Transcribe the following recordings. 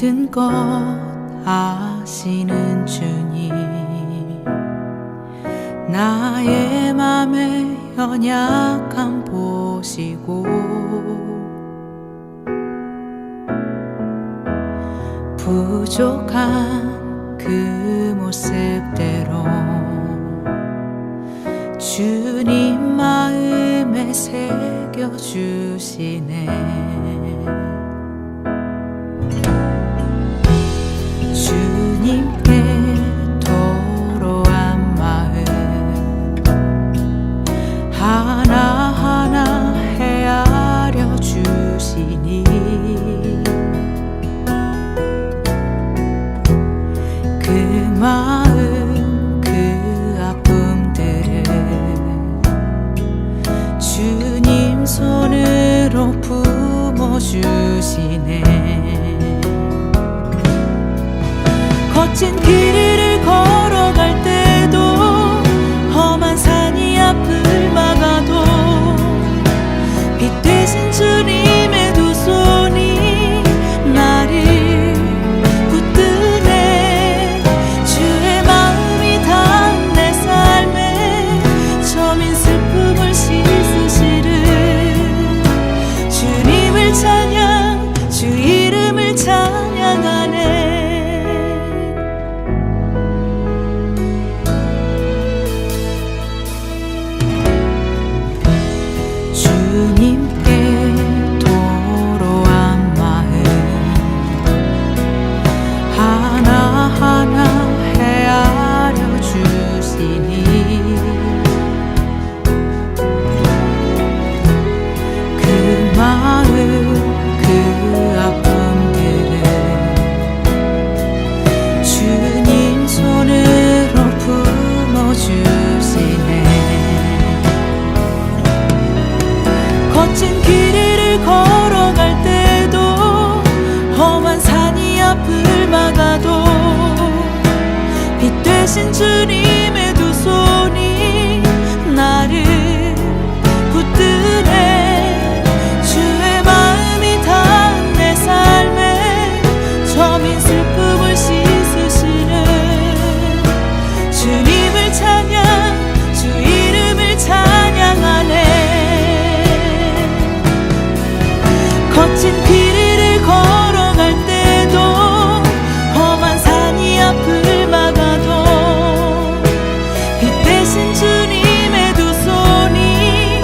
모든 것 아시는 주님, 나의 맘의 연약함 보시고 부족한 그 모습대로 주님 마음에 새겨주시네. 주님께 토로한 마음 하나하나 헤아려 주시니 그 마음 그 아픔들을 주님 손으로 품어주시네. 거친 길을 걸어갈 때도 험한 산이 앞을 막아도 빛 되신 주님의 두 손이 나를 붙드네. 주의 마음이 닿은 내 삶에 저민 슬픔을 씻으시는 주님을 찬양, 주 이름을 찬양하네. 주님께 토로한 마음 하나하나 헤아려 주시니 그 마음 그 아픔들을 주님 손으로 품어주시네. 거친 길을 걸어갈 때도 험한 산이 앞을 막아도 빛 되신 주님의 두 손이 나를 붙드네. 주의 마음이 닿은 내 삶에 저민 슬픔을 씻으시는 주님을 찬양, 주 이름을 찬양하네. 거친 길을 걸어갈 때도 험한 산이 앞을 막아도 빛 되신 주님의 두 손이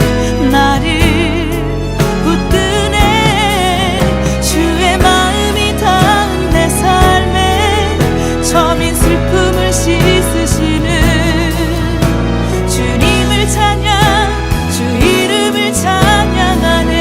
나를 붙드네. 주의 마음이 닿은 내 삶에 저민 슬픔을 씻으시는 주님을 찬양, 주 이름을 찬양하네.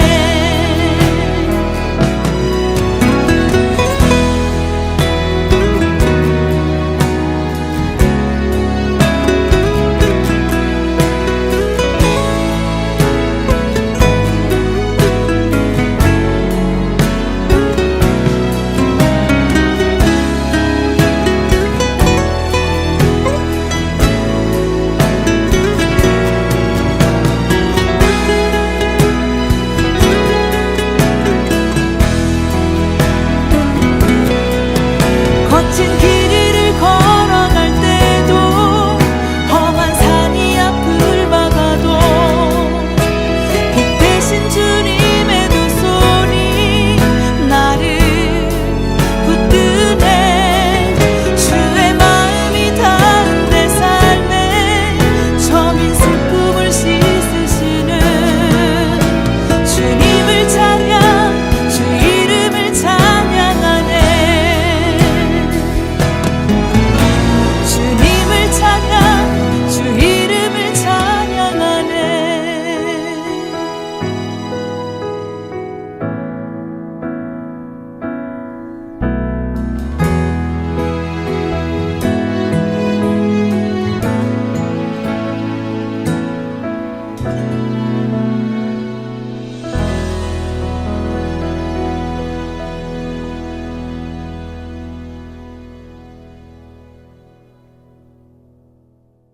거친 길을 걸어갈 때도 험한 산이 앞을 막아도 빛 되신 주님의 두 손이 나를 붙드네. 주의 마음이 닿은 내 삶에 저민 슬픔을 씻으시는 주님을 찬양, 주 이름을 찬양하네. 주님을 찬양, 주 이름을 찬양하네.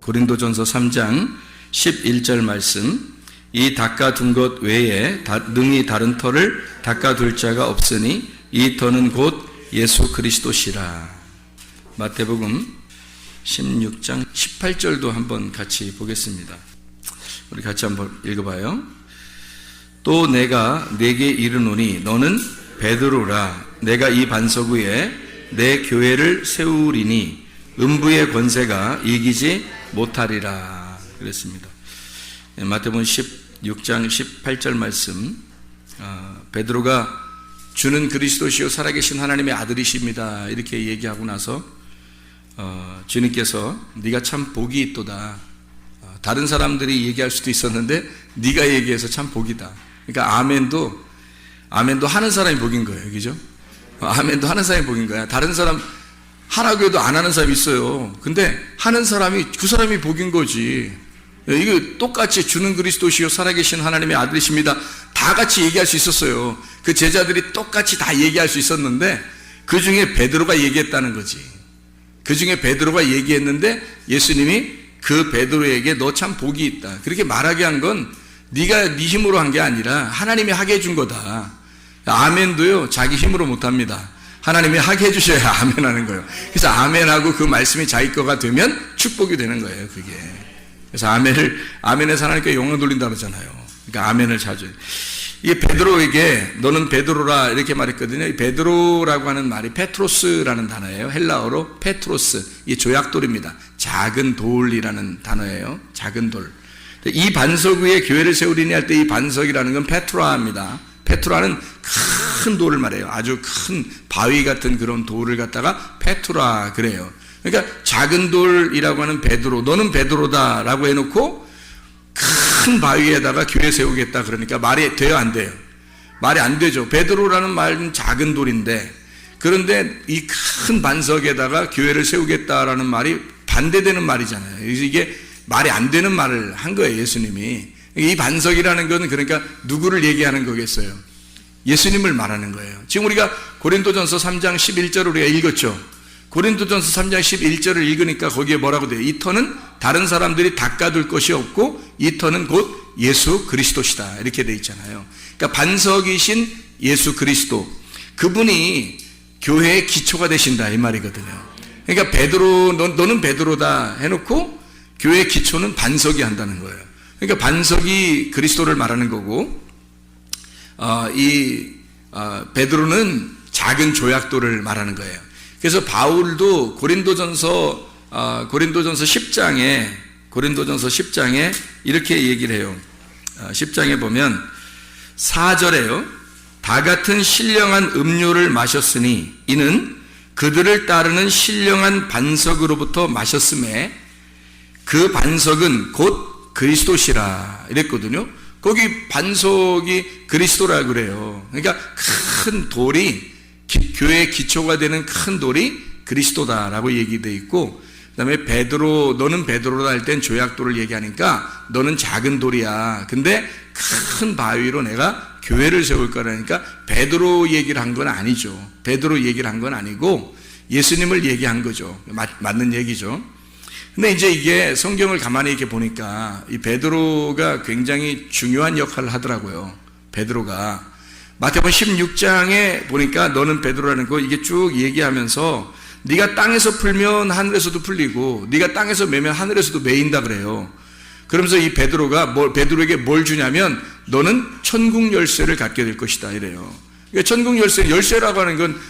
고린도전서 3장 11절 말씀, 이 닦아둔 것 외에 능히 다른 터를 닦아둘 자가 없으니 이 터는 곧 예수 그리스도시라. 마태복음 16장 18절도 한번 같이 보겠습니다. 우리 같이 한번 읽어봐요. 또 내가 네게 이르노니 너는 베드로라. 내가 이 반석 위에 내 교회를 세우리니 음부의 권세가 이기지 못하리라. 그랬습니다. 마태복음 16장 18절 말씀, 베드로가 주는 그리스도시요 살아계신 하나님의 아들이십니다 이렇게 얘기하고 나서 주님께서 네가 참 복이 있도다. 다른 사람들이 얘기할 수도 있었는데 네가 얘기해서 참 복이다. 그러니까 아멘도 하는 사람이 복인 거예요. 그죠? 아멘도 하는 사람이 복인 거야. 다른 사람 하라고 해도 안 하는 사람이 있어요. 근데 하는 사람이 그 사람이 복인 거지. 이거 똑같이 주는 그리스도시요 살아계신 하나님의 아들이십니다. 다 같이 얘기할 수 있었어요. 그 제자들이 똑같이 다 얘기할 수 있었는데 그 중에 베드로가 얘기했다는 거지. 그 중에 베드로가 얘기했는데 예수님이 그 베드로에게 너 참 복이 있다. 그렇게 말하게 한 건 네가 네 힘으로 한 게 아니라 하나님이 하게 해준 거다. 아멘도요 자기 힘으로 못합니다. 하나님이 하게 해주셔야 아멘 하는 거예요. 그래서 아멘하고 그 말씀이 자기 거가 되면 축복이 되는 거예요. 그게. 그래서 아멘에서 하나님께 영광 돌린다 그러잖아요. 그러니까 아멘을 자주. 이게 베드로에게 너는 베드로라 이렇게 말했거든요. 이 베드로라고 하는 말이 페트로스라는 단어예요. 헬라어로 페트로스. 이 조약돌입니다. 작은 돌이라는 단어예요. 작은 돌. 이 반석 위에 교회를 세우리니 할 때 이 반석이라는 건 페트라입니다. 페트라는 큰 돌을 말해요. 아주 큰 바위 같은 그런 돌을 갖다가 페트라 그래요. 그러니까 작은 돌이라고 하는 베드로, 너는 베드로다 라고 해놓고 큰 바위에다가 교회 세우겠다 그러니까 말이 돼요 안 돼요? 말이 안 되죠. 베드로라는 말은 작은 돌인데 그런데 이 큰 반석에다가 교회를 세우겠다라는 말이 반대되는 말이잖아요. 그래서 이게 말이 안 되는 말을 한 거예요. 예수님이. 이 반석이라는 것은 그러니까 누구를 얘기하는 거겠어요? 예수님을 말하는 거예요. 지금 우리가 고린도전서 3장 11절을 우리가 읽었죠. 고린도전서 3장 11절을 읽으니까 거기에 뭐라고 돼요? 이 터는 다른 사람들이 닦아둘 것이 없고 이 터는 곧 예수 그리스도시다 이렇게 돼 있잖아요. 그러니까 반석이신 예수 그리스도, 그분이 교회의 기초가 되신다 이 말이거든요. 그러니까 베드로, 너는 베드로다 해놓고 교회의 기초는 반석이 한다는 거예요. 그러니까 반석이 그리스도를 말하는 거고 베드로는 작은 조약돌을 말하는 거예요. 그래서 바울도 고린도전서 10장에 이렇게 얘기를 해요. 10장에 보면 4절에요. 다 같은 신령한 음료를 마셨으니 이는 그들을 따르는 신령한 반석으로부터 마셨음에 그 반석은 곧 그리스도시라 이랬거든요. 거기 반석이 그리스도라 그래요. 그러니까 큰 돌이 교회의 기초가 되는 큰 돌이 그리스도다라고 얘기되어 있고, 그 다음에 베드로, 너는 베드로다 할 땐 조약돌을 얘기하니까 너는 작은 돌이야. 근데 큰 바위로 내가 교회를 세울 거라니까 베드로 얘기를 한 건 아니죠. 베드로 얘기를 한 건 아니고 예수님을 얘기한 거죠. 맞는 얘기죠. 근데 이제 이게 성경을 가만히 이렇게 보니까 이 베드로가 굉장히 중요한 역할을 하더라고요. 베드로가 마태복음 16장에 보니까 너는 베드로라는 거 이게 쭉 얘기하면서 네가 땅에서 풀면 하늘에서도 풀리고 네가 땅에서 매면 하늘에서도 매인다 그래요. 그러면서 이 베드로가 베드로에게 뭘 주냐면 너는 천국 열쇠를 갖게 될 것이다 이래요. 그러니까 천국 열쇠라고 하는 건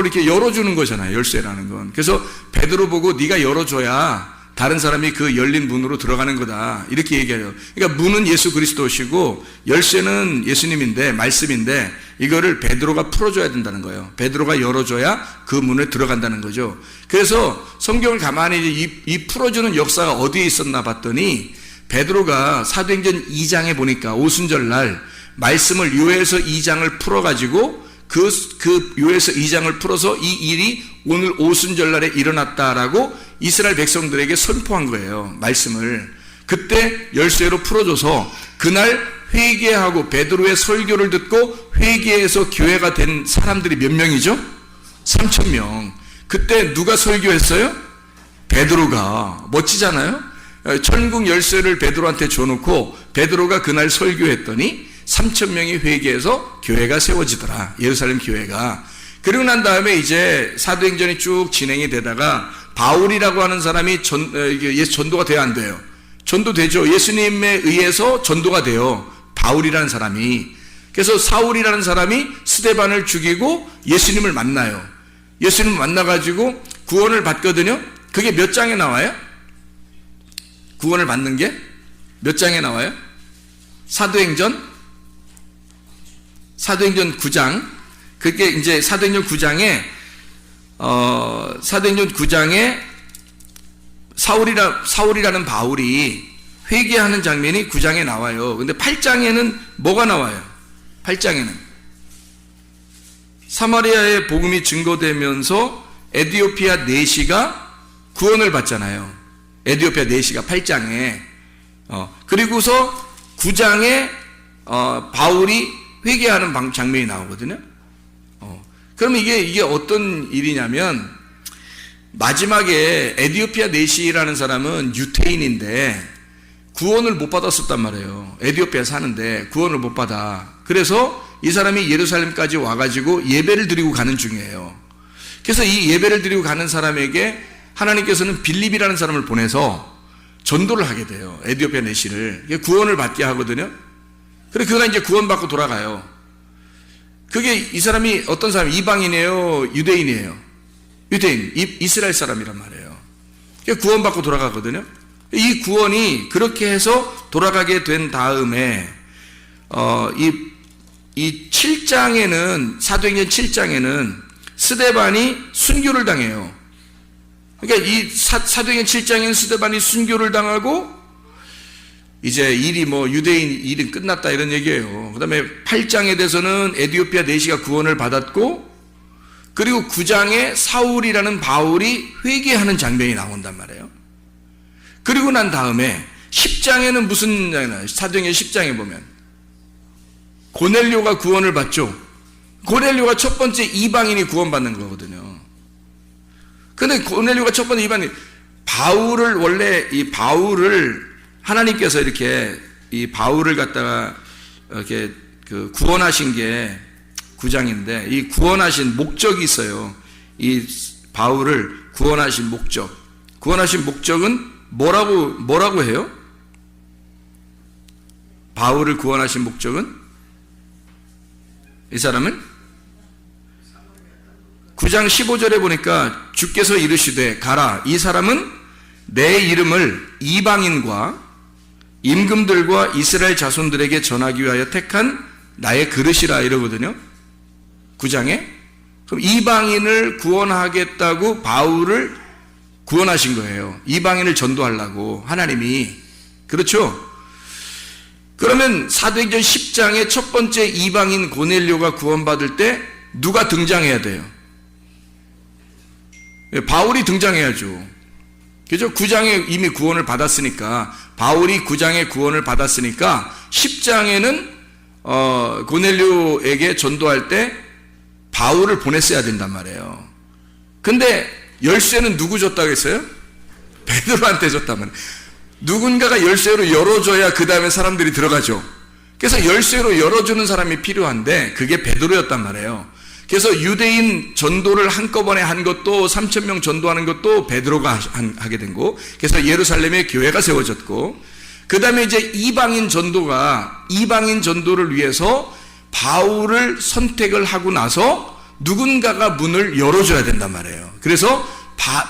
이렇게 열어주는 거잖아요. 열쇠라는 건. 그래서 베드로 보고 네가 열어줘야 다른 사람이 그 열린 문으로 들어가는 거다 이렇게 얘기해요. 그러니까 문은 예수 그리스도시고 열쇠는 예수님인데 말씀인데 이거를 베드로가 풀어줘야 된다는 거예요. 베드로가 열어줘야 그 문에 들어간다는 거죠. 그래서 성경을 가만히 이 풀어주는 역사가 어디에 있었나 봤더니 베드로가 사도행전 2장에 보니까 오순절날 말씀을 요에서 2장을 풀어가지고 그 요에서 2장을 풀어서 이 일이 오늘 오순절날에 일어났다라고 이스라엘 백성들에게 선포한 거예요. 말씀을. 그때 열쇠로 풀어줘서 그날 회개하고 베드로의 설교를 듣고 회개해서 교회가 된 사람들이 몇 명이죠? 3,000명. 그때 누가 설교했어요? 베드로가. 멋지잖아요? 천국 열쇠를 베드로한테 줘놓고 베드로가 그날 설교했더니 3,000명이 회개해서 교회가 세워지더라. 예루살렘 교회가. 그리고 난 다음에 이제 사도행전이 쭉 진행이 되다가 바울이라고 하는 사람이 예수 전도가 돼야 안 돼요? 전도되죠. 예수님에 의해서 전도가 돼요. 바울이라는 사람이. 그래서 사울이라는 사람이 스데반을 죽이고 예수님을 만나요. 예수님을 만나가지고 구원을 받거든요. 그게 몇 장에 나와요? 구원을 받는 게 몇 장에 나와요? 사도행전 9장. 그게 이제 사도행전 9장에 사울이라는 바울이 회개하는 장면이 9장에 나와요. 근데 8장에는 뭐가 나와요? 8장에는 사마리아의 복음이 증거되면서 에디오피아 내시가 구원을 받잖아요. 에디오피아 내시가 8장에. 그리고서 9장에 바울이 회개하는 장면이 나오거든요. 그러면 이게 어떤 일이냐면, 마지막에 에디오피아 내시라는 사람은 유태인인데 구원을 못 받았었단 말이에요. 에디오피아에 사는데 구원을 못 받아. 그래서 이 사람이 예루살렘까지 와가지고 예배를 드리고 가는 중이에요. 그래서 이 예배를 드리고 가는 사람에게 하나님께서는 빌립이라는 사람을 보내서 전도를 하게 돼요. 에디오피아 내시를. 구원을 받게 하거든요. 그래, 그가 이제 구원받고 돌아가요. 그게 이 사람이 어떤 사람, 이방인이에요? 유대인이에요? 유대인, 이스라엘 사람이란 말이에요. 구원받고 돌아가거든요. 이 구원이 그렇게 해서 돌아가게 된 다음에, 이 7장에는, 사도행전 7장에는 스데반이 순교를 당해요. 그러니까 이 사도행전 7장에는 스데반이 순교를 당하고, 이제 유대인 일은 끝났다 이런 얘기예요. 그 다음에 8장에 대해서는 에디오피아 내시가 구원을 받았고, 그리고 9장에 사울이라는 바울이 회개하는 장면이 나온단 말이에요. 그리고 난 다음에 10장에는 무슨 장이 나요? 사도행전 10장에 보면 고넬료가 구원을 받죠. 고넬료가 첫 번째 이방인이 구원받는 거거든요. 근데 고넬료가 첫 번째 이방인, 바울을 하나님께서 이렇게 이 바울을 갖다가 이렇게 구원하신 게 9장인데, 이 구원하신 목적이 있어요. 이 바울을 구원하신 목적은 뭐라고 해요? 바울을 구원하신 목적은, 이 사람은 9장 15절에 보니까 주께서 이르시되 가라, 이 사람은 내 이름을 이방인과 임금들과 이스라엘 자손들에게 전하기 위하여 택한 나의 그릇이라 이러거든요. 9장에. 그럼 이방인을 구원하겠다고 바울을 구원하신 거예요. 이방인을 전도하려고 하나님이. 그렇죠? 그러면 사도행전 10장의 첫 번째 이방인 고넬료가 구원받을 때 누가 등장해야 돼요? 바울이 등장해야죠. 그죠? 9장에 이미 구원을 받았으니까, 바울이 9장에 구원을 받았으니까 10장에는 고넬료에게 전도할 때 바울을 보냈어야 된단 말이에요. 근데 열쇠는 누구 줬다고 했어요? 베드로한테 줬단 말이에요. 누군가가 열쇠로 열어줘야 그 다음에 사람들이 들어가죠. 그래서 열쇠로 열어주는 사람이 필요한데 그게 베드로였단 말이에요. 그래서 유대인 전도를 한꺼번에 한 것도, 3,000명 전도하는 것도 베드로가 하게 된 거. 그래서 예루살렘에 교회가 세워졌고, 그 다음에 이제 이방인 전도를 위해서 바울을 선택을 하고 나서 누군가가 문을 열어줘야 된단 말이에요. 그래서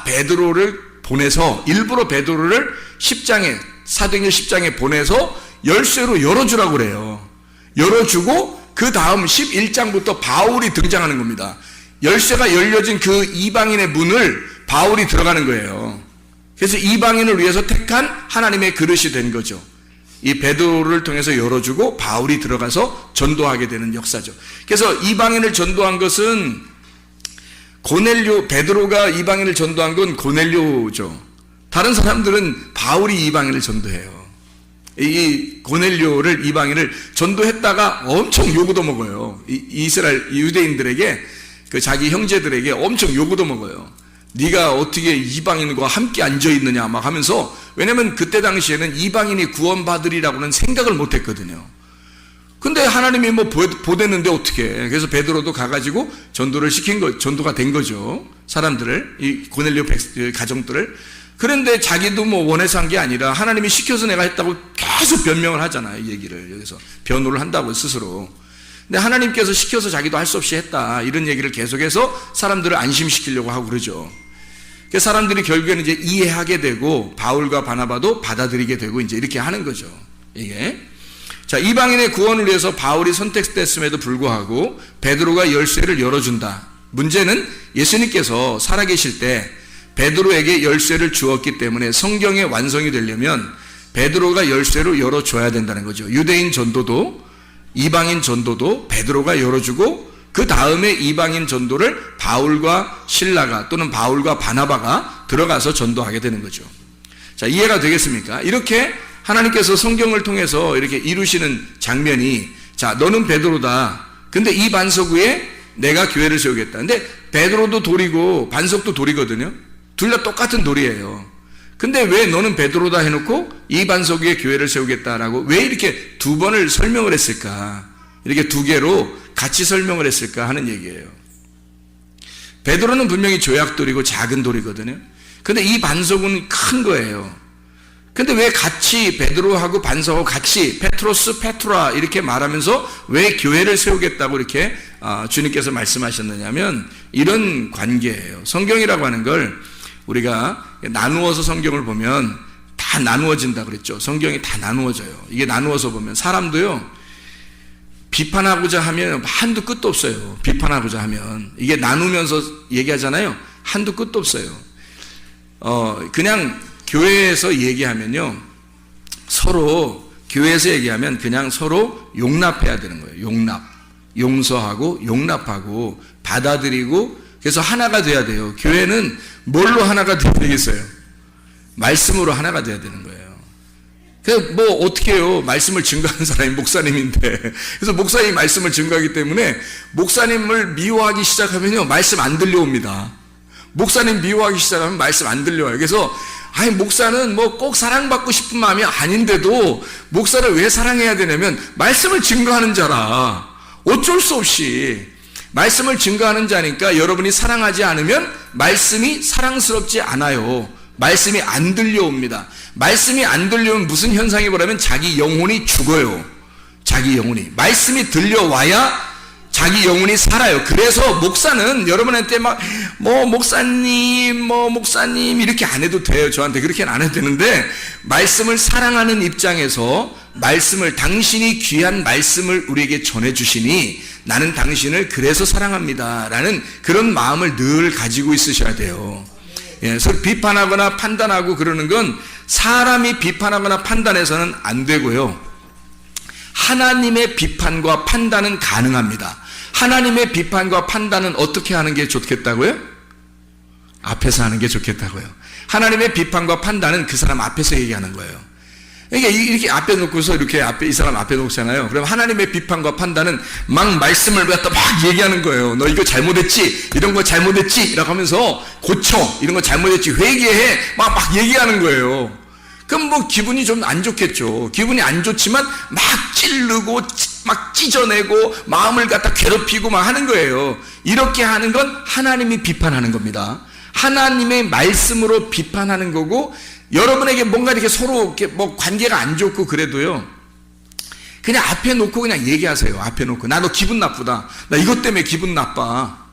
베드로를 보내서, 일부러 베드로를 사도행전 10장에 보내서 열쇠로 열어주라고 그래요. 열어주고 그 다음 11장부터 바울이 등장하는 겁니다. 열쇠가 열려진 그 이방인의 문을 바울이 들어가는 거예요. 그래서 이방인을 위해서 택한 하나님의 그릇이 된 거죠. 이 베드로를 통해서 열어주고 바울이 들어가서 전도하게 되는 역사죠. 그래서 이방인을 전도한 것은 베드로가 이방인을 전도한 건 고넬료죠. 다른 사람들은 바울이 이방인을 전도해요. 이 고넬료를, 이방인을 전도했다가 엄청 요구도 먹어요. 이스라엘 유대인들에게, 자기 형제들에게 엄청 요구도 먹어요. 네가 어떻게 이방인과 함께 앉아 있느냐 막 하면서. 왜냐면 그때 당시에는 이방인이 구원받으리라고는 생각을 못 했거든요. 근데 하나님이 뭐 보냈는데 어떻게? 그래서 베드로도 가가지고 전도가 된 거죠. 사람들을, 이 고넬료 가정들을. 그런데 자기도 뭐 원해서 한 게 아니라 하나님이 시켜서 내가 했다고 계속 변명을 하잖아요. 이 얘기를 여기서 변호를 한다고 스스로. 근데 하나님께서 시켜서 자기도 할 수 없이 했다, 이런 얘기를 계속해서 사람들을 안심시키려고 하고 그러죠. 그래서 사람들이 결국에는 이제 이해하게 되고 바울과 바나바도 받아들이게 되고 이제 이렇게 하는 거죠. 이게. 자, 이방인의 구원을 위해서 바울이 선택됐음에도 불구하고 베드로가 열쇠를 열어준다. 문제는 예수님께서 살아계실 때 베드로에게 열쇠를 주었기 때문에 성경의 완성이 되려면 베드로가 열쇠로 열어줘야 된다는 거죠. 유대인 전도도 이방인 전도도 베드로가 열어주고 그 다음에 이방인 전도를 바울과 실라가 또는 바울과 바나바가 들어가서 전도하게 되는 거죠. 자, 이해가 되겠습니까? 이렇게 하나님께서 성경을 통해서 이렇게 이루시는 장면이, 자, 너는 베드로다. 근데 이 반석 위에 내가 교회를 세우겠다. 근데 베드로도 돌이고 반석도 돌이거든요. 둘 다 똑같은 돌이에요. 근데 왜 너는 베드로다 해놓고 이 반석 위에 교회를 세우겠다라고 왜 이렇게 두 번을 설명을 했을까? 이렇게 두 개로 같이 설명을 했을까 하는 얘기예요. 베드로는 분명히 조약돌이고 작은 돌이거든요. 근데 이 반석은 큰 거예요. 근데 왜 같이 베드로하고 반석하고 같이 페트로스, 페트라 이렇게 말하면서 왜 교회를 세우겠다고 이렇게 주님께서 말씀하셨느냐면 이런 관계예요. 성경이라고 하는 걸 우리가 나누어서 성경을 보면 다 나누어진다 그랬죠. 성경이 다 나누어져요. 이게 나누어서 보면 사람도요, 비판하고자 하면 한두 끝도 없어요. 비판하고자 하면 이게 나누면서 얘기하잖아요. 한두 끝도 없어요. 그냥 교회에서 얘기하면요, 서로 교회에서 얘기하면 그냥 서로 용납해야 되는 거예요. 용서하고 용납하고 받아들이고, 그래서 하나가 돼야 돼요. 교회는 뭘로 하나가 돼야 되겠어요? 말씀으로 하나가 돼야 되는 거예요. 그래서 뭐 어떻게 해요? 말씀을 증거하는 사람이 목사님인데, 그래서 목사님이 말씀을 증거하기 때문에 목사님을 미워하기 시작하면요, 말씀 안 들려옵니다. 목사님 미워하기 시작하면 말씀 안 들려와요. 그래서 아니, 목사는 뭐 꼭 사랑받고 싶은 마음이 아닌데도 목사를 왜 사랑해야 되냐면 말씀을 증거하는 자라. 어쩔 수 없이 말씀을 증거하는 자니까 여러분이 사랑하지 않으면 말씀이 사랑스럽지 않아요. 말씀이 안 들려옵니다. 말씀이 안 들려오면 무슨 현상이 벌어지면 자기 영혼이 죽어요. 자기 영혼이. 말씀이 들려와야 자기 영혼이 살아요. 그래서 목사는 여러분한테 막 목사님 이렇게 안 해도 돼요. 저한테 그렇게는 안 해도 되는데, 말씀을 사랑하는 입장에서 말씀을, 당신이 귀한 말씀을 우리에게 전해주시니 나는 당신을 그래서 사랑합니다 라는 그런 마음을 늘 가지고 있으셔야 돼요. 예, 서로 비판하거나 판단하고 그러는 건 사람이 비판하거나 판단해서는 안 되고요, 하나님의 비판과 판단은 가능합니다. 하나님의 비판과 판단은 어떻게 하는 게 좋겠다고요? 앞에서 하는 게 좋겠다고요. 하나님의 비판과 판단은 그 사람 앞에서 얘기하는 거예요. 그러니까 이렇게 앞에 놓고서 이렇게 이 사람 앞에 놓잖아요. 그럼 하나님의 비판과 판단은 막 말씀을 갖다 막 얘기하는 거예요. 너 이거 잘못했지, 이런 거 잘못했지 라고 하면서 고쳐, 이런 거 잘못했지, 회개해, 막 얘기하는 거예요. 그럼 뭐 기분이 좀 안 좋겠죠. 기분이 안 좋지만 막 찌르고 막 찢어내고 마음을 갖다 괴롭히고 막 하는 거예요. 이렇게 하는 건 하나님이 비판하는 겁니다. 하나님의 말씀으로 비판하는 거고, 여러분에게 뭔가 이렇게 서로 이렇게 뭐 관계가 안 좋고 그래도요, 그냥 앞에 놓고 그냥 얘기하세요. 앞에 놓고 나 너 기분 나쁘다. 나 이것 때문에 기분 나빠.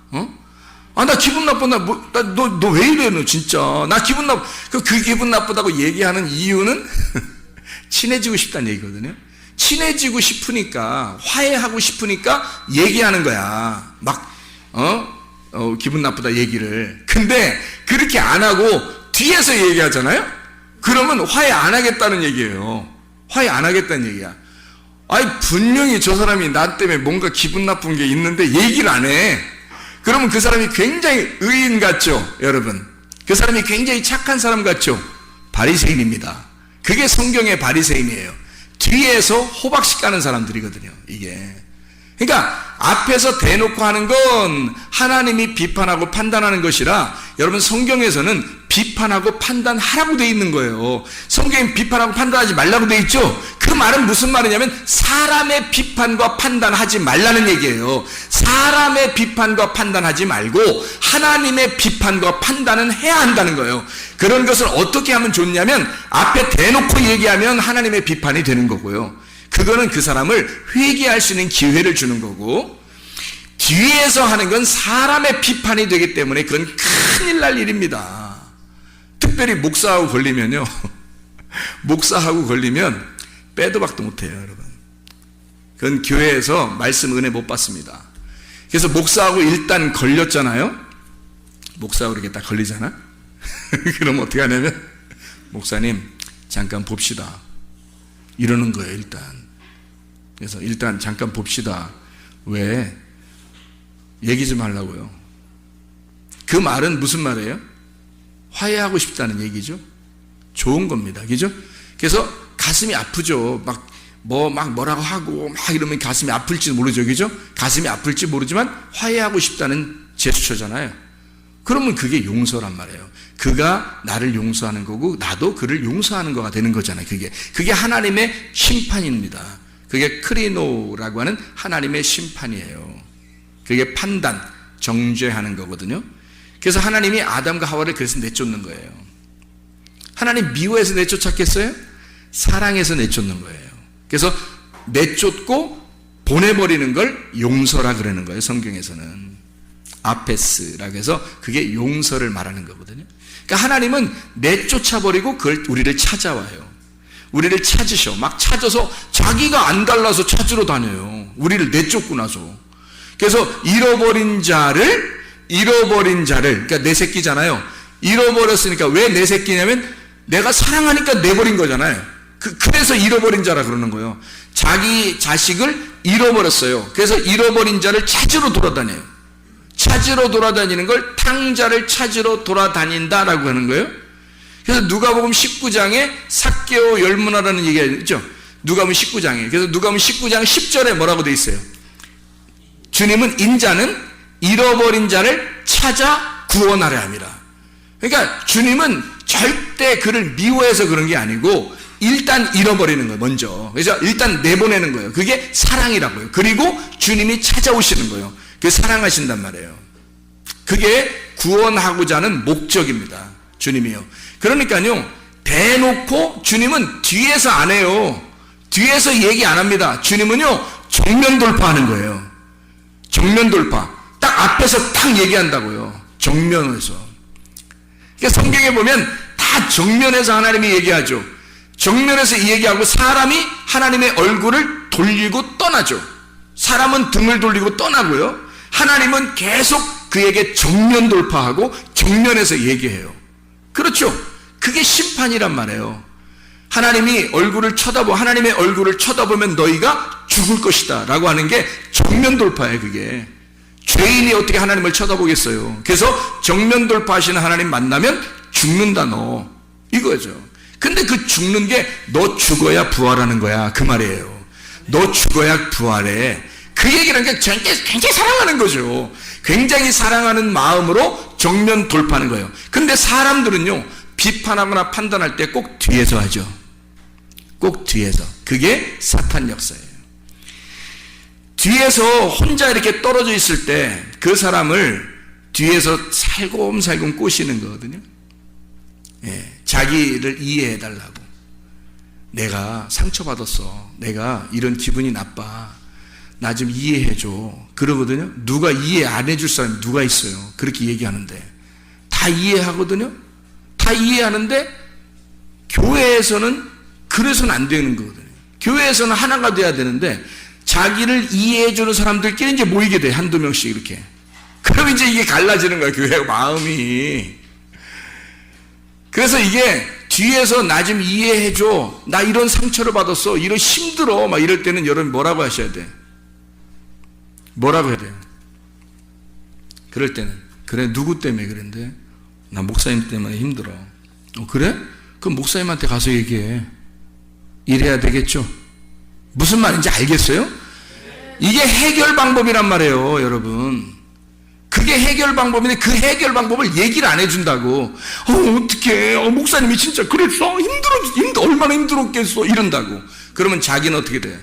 나 기분 나빠. 너 왜 이래, 너 진짜. 나 기분 나빠. 그 기분 나쁘다고 얘기하는 이유는 친해지고 싶다는 얘기거든요. 친해지고 싶으니까, 화해하고 싶으니까 얘기하는 거야. 기분 나쁘다 얘기를. 근데 그렇게 안 하고 뒤에서 얘기하잖아요? 그러면 화해 안 하겠다는 얘기예요. 화해 안 하겠다는 얘기야. 아니, 분명히 저 사람이 나 때문에 뭔가 기분 나쁜 게 있는데 얘기를 안 해. 그러면 그 사람이 굉장히 의인 같죠, 여러분? 그 사람이 굉장히 착한 사람 같죠? 바리새인입니다. 그게 성경의 바리새인이에요. 뒤에서 호박씨 까는 사람들이거든요, 이게. 그러니까 앞에서 대놓고 하는 건 하나님이 비판하고 판단하는 것이라, 여러분 성경에서는 비판하고 판단하라고 돼 있는 거예요. 성경에 비판하고 판단하지 말라고 돼 있죠. 그 말은 무슨 말이냐면 사람의 비판과 판단하지 말라는 얘기예요. 사람의 비판과 판단하지 말고 하나님의 비판과 판단은 해야 한다는 거예요. 그런 것을 어떻게 하면 좋냐면 앞에 대놓고 얘기하면 하나님의 비판이 되는 거고요. 그거는 그 사람을 회개할 수 있는 기회를 주는 거고, 뒤에서 하는 건 사람의 비판이 되기 때문에 그건 큰일 날 일입니다. 특별히 목사하고 걸리면요. 목사하고 걸리면 빼도 박도 못해요, 여러분. 그건 교회에서 말씀 은혜 못 받습니다. 그래서 목사하고 일단 걸렸잖아요. 목사하고 이렇게 딱 걸리잖아. 그럼 어떻게 하냐면 목사님 잠깐 봅시다 이러는 거예요. 일단. 그래서 일단 잠깐 봅시다. 왜? 얘기 좀 하려고요. 그 말은 무슨 말이에요? 화해하고 싶다는 얘기죠. 좋은 겁니다. 그죠? 그래서 가슴이 아프죠. 뭐라고 하고 막 이러면 가슴이 아플지 모르죠. 그죠? 가슴이 아플지 모르지만 화해하고 싶다는 제스처잖아요. 그러면 그게 용서란 말이에요. 그가 나를 용서하는 거고 나도 그를 용서하는 거가 되는 거잖아요. 그게 하나님의 심판입니다. 그게 크리노라고 하는 하나님의 심판이에요. 그게 판단, 정죄하는 거거든요. 그래서 하나님이 아담과 하와를 그래서 내쫓는 거예요. 하나님 미워해서 내쫓았겠어요? 사랑해서 내쫓는 거예요. 그래서 내쫓고 보내버리는 걸 용서라 그러는 거예요. 성경에서는 아페스라고 해서 그게 용서를 말하는 거거든요. 그러니까 하나님은 내쫓아버리고 그걸 우리를 찾아와요. 우리를 찾으셔. 막 찾아서 자기가 안 달라서 찾으러 다녀요. 우리를 내쫓고 나서. 그래서 잃어버린 자를 그러니까 내 새끼잖아요. 잃어버렸으니까 왜 내 새끼냐면 내가 사랑하니까 내버린 거잖아요. 그래서 잃어버린 자라 그러는 거예요. 자기 자식을 잃어버렸어요. 그래서 잃어버린 자를 찾으러 돌아다녀요. 찾으러 돌아다니는 걸 탕자를 찾으러 돌아다닌다라고 하는 거예요. 그래서 누가복음 19장에 삭개오 열문화라는 얘기가 있죠. 누가복음 19장에. 그래서 누가복음 19장 10절에 뭐라고 돼 있어요? 주님은 인자는 잃어버린 자를 찾아 구원하려 함이라. 그러니까 주님은 절대 그를 미워해서 그런 게 아니고 일단 잃어버리는 거예요. 먼저. 그래서 일단 내보내는 거예요. 그게 사랑이라고요. 그리고 주님이 찾아오시는 거예요. 그게 사랑하신단 말이에요. 그게 구원하고자 하는 목적입니다. 주님이요. 그러니까요, 대놓고 주님은 뒤에서 안 해요. 뒤에서 얘기 안 합니다. 주님은요, 정면 돌파하는 거예요. 정면 돌파. 딱 앞에서 딱 얘기한다고요. 정면에서. 그러니까 성경에 보면 다 정면에서 하나님이 얘기하죠. 정면에서 얘기하고 사람이 하나님의 얼굴을 돌리고 떠나죠. 사람은 등을 돌리고 떠나고요. 하나님은 계속 그에게 정면 돌파하고 정면에서 얘기해요. 그렇죠. 그게 심판이란 말이에요. 하나님의 얼굴을 쳐다보면 너희가 죽을 것이다 라고 하는 게 정면 돌파예요. 그게 죄인이 어떻게 하나님을 쳐다보겠어요. 그래서 정면 돌파하시는 하나님 만나면 죽는다 너 이거죠. 근데 그 죽는 게 너 죽어야 부활하는 거야 그 말이에요. 너 죽어야 부활해. 그 얘기라는 게 굉장히 사랑하는 거죠. 굉장히 사랑하는 마음으로 정면 돌파하는 거예요. 근데 사람들은요, 비판하거나 판단할 때 꼭 뒤에서 하죠. 꼭 뒤에서. 그게 사탄 역사예요. 뒤에서 혼자 이렇게 떨어져 있을 때 그 사람을 뒤에서 살곰살곰 꼬시는 거거든요. 예, 자기를 이해해 달라고. 내가 상처받았어. 내가 이런 기분이 나빠. 나 좀 이해해줘. 그러거든요. 누가 이해 안 해줄 사람이 누가 있어요. 그렇게 얘기하는데. 다 이해하거든요. 다 이해하는데 교회에서는 그래서는 안 되는 거거든요. 교회에서는 하나가 돼야 되는데 자기를 이해해주는 사람들끼리 이제 모이게 돼. 한두 명씩 이렇게. 그럼 이제 이게 갈라지는 거야. 교회 마음이. 그래서 이게 뒤에서 나 좀 이해해줘. 나 이런 상처를 받았어. 이런 힘들어. 막 이럴 때는 여러분 뭐라고 하셔야 돼? 뭐라고 해야 돼요? 그럴 때는 그래 누구 때문에 그랬는데? 나 목사님 때문에 힘들어. 그래? 그럼 목사님한테 가서 얘기해. 이래야 되겠죠? 무슨 말인지 알겠어요? 이게 해결 방법이란 말이에요, 여러분. 그 그게 해결 방법인데 그 해결 방법을 얘기를 안 해준다고. 어떡해. 목사님이 진짜 그랬어? 얼마나 힘들었겠어? 이런다고. 그러면 자기는 어떻게 돼?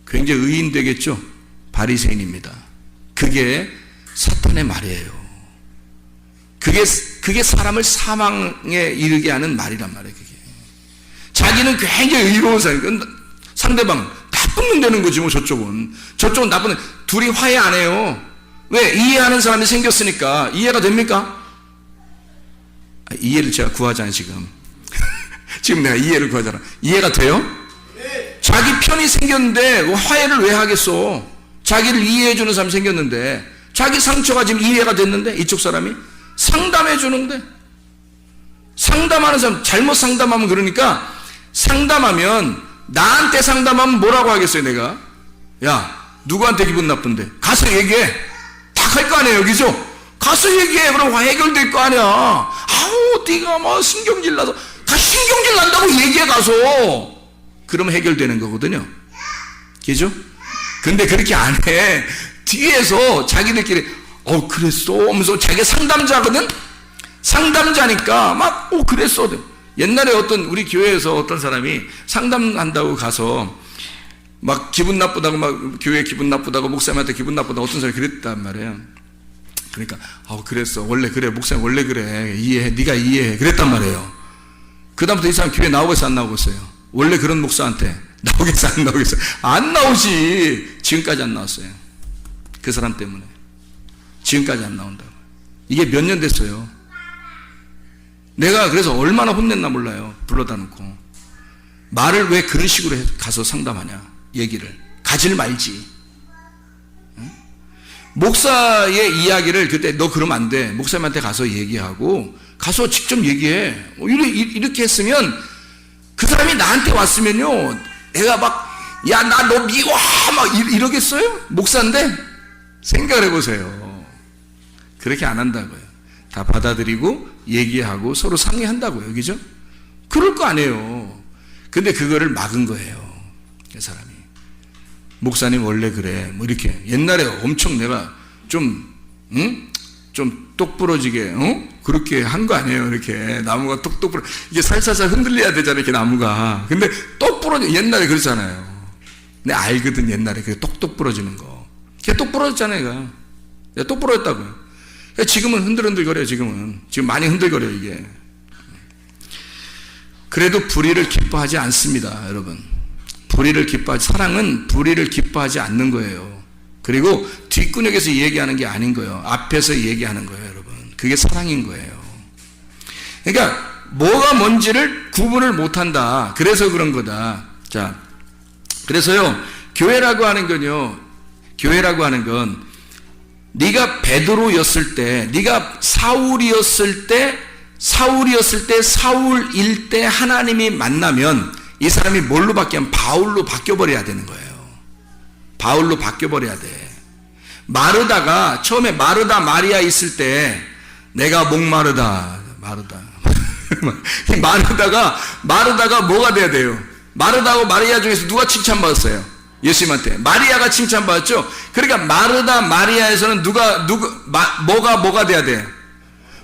굉장히 의인 되겠죠? 바리새인입니다. 그게 사탄의 말이에요. 그게 사람을 사망에 이르게 하는 말이란 말이에요. 그게. 자기는 굉장히 의로운 사람. 상대방 나쁜 놈 되는 거지 뭐. 저쪽은 나쁜. 둘이 화해 안 해요. 왜? 이해하는 사람이 생겼으니까. 이해가 됩니까? 이해를 제가 구하잖아요 지금. 지금 내가 이해를 구하잖아. 이해가 돼요? 네. 자기 편이 생겼는데 화해를 왜 하겠어? 자기를 이해해주는 사람이 생겼는데, 자기 상처가 지금 이해가 됐는데, 이쪽 사람이 상담해 주는데, 상담하는 사람 잘못 상담하면, 그러니까 상담하면, 나한테 상담하면 뭐라고 하겠어요? 내가 야 누구한테 기분 나쁜데 가서 얘기해. 딱 할 거 아니에요, 그죠? 가서 얘기해. 그럼 해결될 거 아니야. 아우 네가 뭐 신경질 나서, 다 신경질 난다고 얘기해 가서. 그러면 해결되는 거거든요, 그죠? 근데 그렇게 안 해. 뒤에서 자기들끼리 그랬어 하면서, 자기가 상담자거든. 상담자니까 막 그랬어. 옛날에 우리 교회에서 어떤 사람이 상담한다고 가서 막 기분 나쁘다고, 막 교회 기분 나쁘다고, 목사님한테 기분 나쁘다고 어떤 사람이 그랬단 말이에요. 그러니까 그랬어. 원래 그래. 목사님 원래 그래. 이해해. 네가 이해해. 그랬단 말이에요. 그다음부터 이 사람 교회 나오겠어 안 나오겠어요? 원래 그런 목사한테 나오겠어 안 나오겠어요? 안 나오지. 지금까지 안 나왔어요. 그 사람 때문에. 지금까지 안 나온다고. 이게 몇 년 됐어요. 내가 그래서 얼마나 혼냈나 몰라요. 불러다 놓고. 말을 왜 그런 식으로 가서 상담하냐. 얘기를. 가지를 말지. 응? 목사의 이야기를 그때 너 그러면 안 돼. 목사님한테 가서 얘기하고, 가서 직접 얘기해. 이렇게 했으면, 그 사람이 나한테 왔으면요, 내가 막, 야, 나 너 미워! 막 이러겠어요? 목사인데? 생각을 해보세요. 그렇게 안 한다고요. 다 받아들이고 얘기하고 서로 상의한다고요, 그죠? 그럴 거 아니에요. 근데 그거를 막은 거예요, 그 사람이. 목사님 원래 그래, 뭐 이렇게. 옛날에 엄청 내가 좀 똑부러지게 그렇게 한 거 아니에요. 이렇게 나무가 똑 부러, 이게 살살살 흔들려야 되잖아요, 이렇게 나무가. 근데 똑 부러져. 옛날에 그랬잖아요. 내가 알거든, 옛날에 그 똑 부러지는 거. 걔 똑 부러졌잖아요. 내가 똑 부러졌다고요. 지금은 흔들흔들거려요. 지금 많이 흔들거려요, 이게. 그래도 불의를 기뻐하지 않습니다, 여러분. 사랑은 불의를 기뻐하지 않는 거예요. 그리고 뒷구녕에서 얘기하는 게 아닌 거예요. 앞에서 얘기하는 거예요, 여러분. 그게 사랑인 거예요. 그러니까 뭐가 뭔지를 구분을 못한다. 그래서 그런 거다. 자, 그래서요, 교회라고 하는 건 네가 베드로였을 때, 네가 사울이었을 때 사울일 때 하나님이 만나면 이 사람이 뭘로 바뀌면 바울로 바뀌어버려야 되는 거예요. 바울로 바뀌어버려야 돼. 마르다가 처음에 마르다 마리아 있을 때 내가 목마르다. 마르다가 뭐가 돼야 돼요? 마르다하고 마리아 중에서 누가 칭찬받았어요? 예수님한테. 마리아가 칭찬받았죠? 그러니까 마르다 마리아에서는 뭐가 돼야 돼?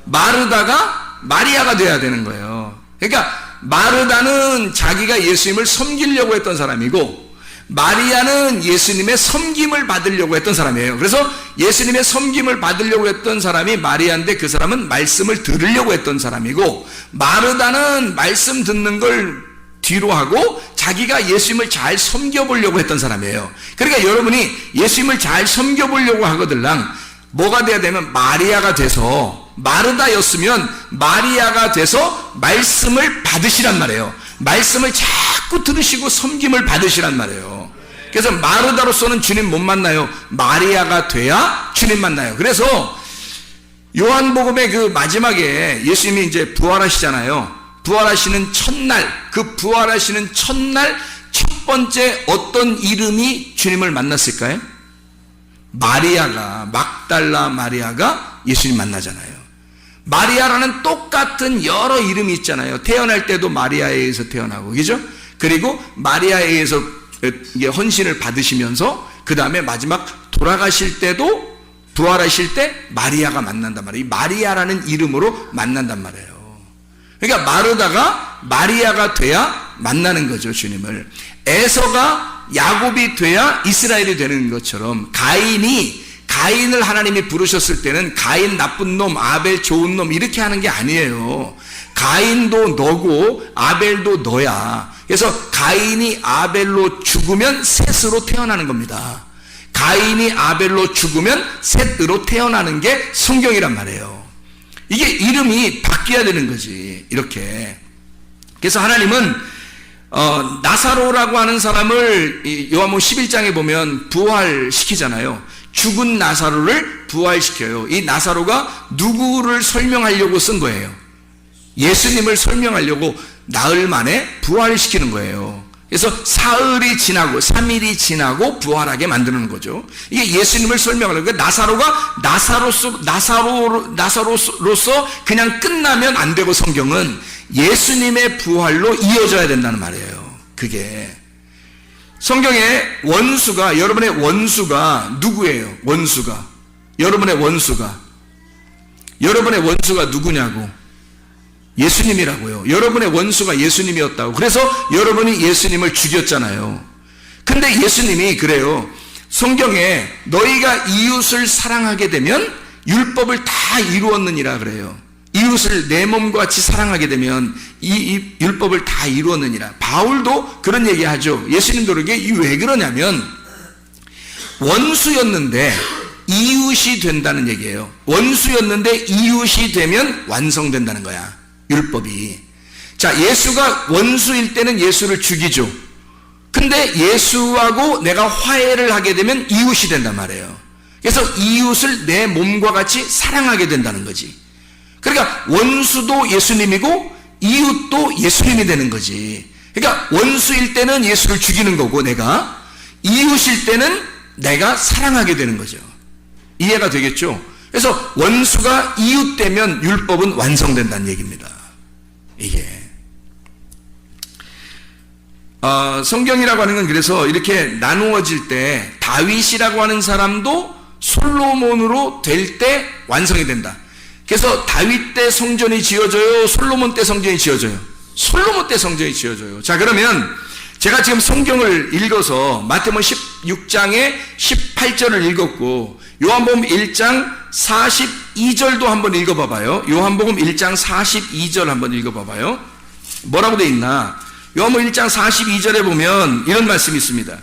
마르다가 마리아가 돼야 되는 거예요. 그러니까 마르다는 자기가 예수님을 섬기려고 했던 사람이고, 마리아는 예수님의 섬김을 받으려고 했던 사람이에요. 그래서 예수님의 섬김을 받으려고 했던 사람이 마리아인데, 그 사람은 말씀을 들으려고 했던 사람이고, 마르다는 말씀 듣는 걸 뒤로 하고 자기가 예수님을 잘 섬겨보려고 했던 사람이에요. 그러니까 여러분이 예수님을 잘 섬겨보려고 하거들랑 뭐가 돼야 되면 마리아가 돼서, 마르다였으면 마리아가 돼서 말씀을 받으시란 말이에요. 말씀을 자꾸 들으시고 섬김을 받으시란 말이에요. 그래서 마르다로서는 주님 못 만나요. 마리아가 돼야 주님 만나요. 그래서 요한복음의 그 마지막에 예수님이 이제 부활하시잖아요. 부활하시는 첫날, 그 부활하시는 첫날 첫 번째 어떤 이름이 주님을 만났을까요? 마리아가, 막달라 마리아가 예수님 만나잖아요. 마리아라는 똑같은 여러 이름이 있잖아요. 태어날 때도 마리아에 의해서 태어나고, 그죠? 그리고 마리아에 의해서 헌신을 받으시면서 그 다음에 마지막 돌아가실 때도 부활하실 때 마리아가 만난단 말이에요. 이 마리아라는 이름으로 만난단 말이에요. 그러니까 마르다가 마리아가 돼야 만나는 거죠, 주님을. 에서가 야곱이 돼야 이스라엘이 되는 것처럼 가인을 하나님이 부르셨을 때는 가인 나쁜 놈, 아벨 좋은 놈 이렇게 하는 게 아니에요. 가인도 너고 아벨도 너야. 그래서 가인이 아벨로 죽으면 셋으로 태어나는 겁니다. 가인이 아벨로 죽으면 셋으로 태어나는 게 성경이란 말이에요. 이게 이름이 바뀌어야 되는 거지, 이렇게. 그래서 하나님은 나사로라고 하는 사람을 요한복음 11장에 보면 부활시키잖아요. 죽은 나사로를 부활시켜요. 이 나사로가 누구를 설명하려고 쓴 거예요? 예수님을 설명하려고 나흘 만에 부활시키는 거예요. 그래서 사흘이 지나고 3일이 지나고 부활하게 만드는 거죠. 이게 예수님을 설명하려고. 그러니까 나사로로서 그냥 끝나면 안 되고, 성경은 예수님의 부활로 이어져야 된다는 말이에요. 그게 성경에 여러분의 원수가 누구예요? 여러분의 원수가 누구냐고? 예수님이라고요. 여러분의 원수가 예수님이었다고. 그래서 여러분이 예수님을 죽였잖아요. 근데 예수님이 그래요. 성경에 너희가 이웃을 사랑하게 되면 율법을 다 이루었느니라 그래요. 이웃을 내 몸과 같이 사랑하게 되면 이 율법을 다 이루었느니라. 바울도 그런 얘기하죠. 예수님도 그러게. 왜 그러냐면 원수였는데 이웃이 된다는 얘기예요. 원수였는데 이웃이 되면 완성된다는 거야, 율법이. 자, 예수가 원수일 때는 예수를 죽이죠. 근데 예수하고 내가 화해를 하게 되면 이웃이 된단 말이에요. 그래서 이웃을 내 몸과 같이 사랑하게 된다는 거지. 그러니까 원수도 예수님이고 이웃도 예수님이 되는 거지. 그러니까 원수일 때는 예수를 죽이는 거고, 내가 이웃일 때는 내가 사랑하게 되는 거죠. 이해가 되겠죠? 그래서 원수가 이웃 되면 율법은 완성된다는 얘기입니다. 이게 성경이라고 하는 건 그래서 이렇게 나누어질 때 다윗이라고 하는 사람도 솔로몬으로 될 때 완성이 된다. 그래서 다윗 때 성전이 지어져요? 솔로몬 때 성전이 지어져요? 솔로몬 때 성전이 지어져요. 자, 그러면 제가 지금 성경을 읽어서 마태복음 16장에 18절을 읽었고 요한복음 1장 42절도 한번 읽어봐봐요. 요한복음 1장 42절 한번 읽어봐봐요. 뭐라고 돼 있나? 요한복음 1장 42절에 보면 이런 말씀이 있습니다.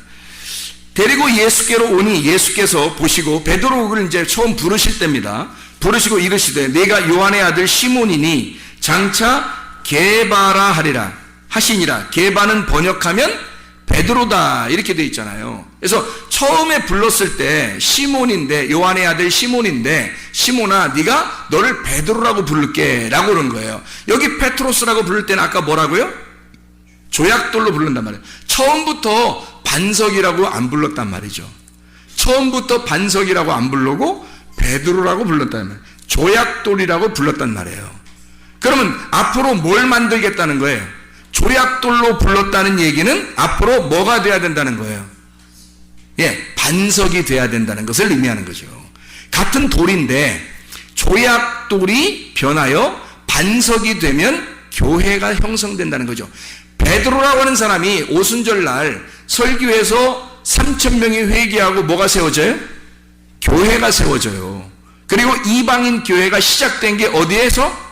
데리고 예수께로 오니 예수께서 보시고, 베드로를 이제 처음 부르실 때입니다. 부르시고 이르시되 내가 요한의 아들 시몬이니 장차 게바라 하리라 하시니라. 게바는 번역하면 베드로다 이렇게 돼 있잖아요. 그래서 처음에 불렀을 때 시몬인데, 요한의 아들 시몬인데, 시몬아 네가 너를 베드로라고 부를게 라고 그런 거예요. 여기 페트로스라고 부를 때는 아까 뭐라고요? 조약돌로 부른단 말이에요. 처음부터 반석이라고 안 불렀단 말이죠. 처음부터 반석이라고 안 부르고 베드로라고 불렀단 말이에요. 조약돌이라고 불렀단 말이에요. 그러면 앞으로 뭘 만들겠다는 거예요? 조약돌로 불렀다는 얘기는 앞으로 뭐가 돼야 된다는 거예요? 반석이 돼야 된다는 것을 의미하는 거죠. 같은 돌인데 조약돌이 변하여 반석이 되면 교회가 형성된다는 거죠. 베드로라고 하는 사람이 오순절날 설교해서 3,000명이 회개하고 뭐가 세워져요? 교회가 세워져요. 그리고 이방인 교회가 시작된 게 어디에서?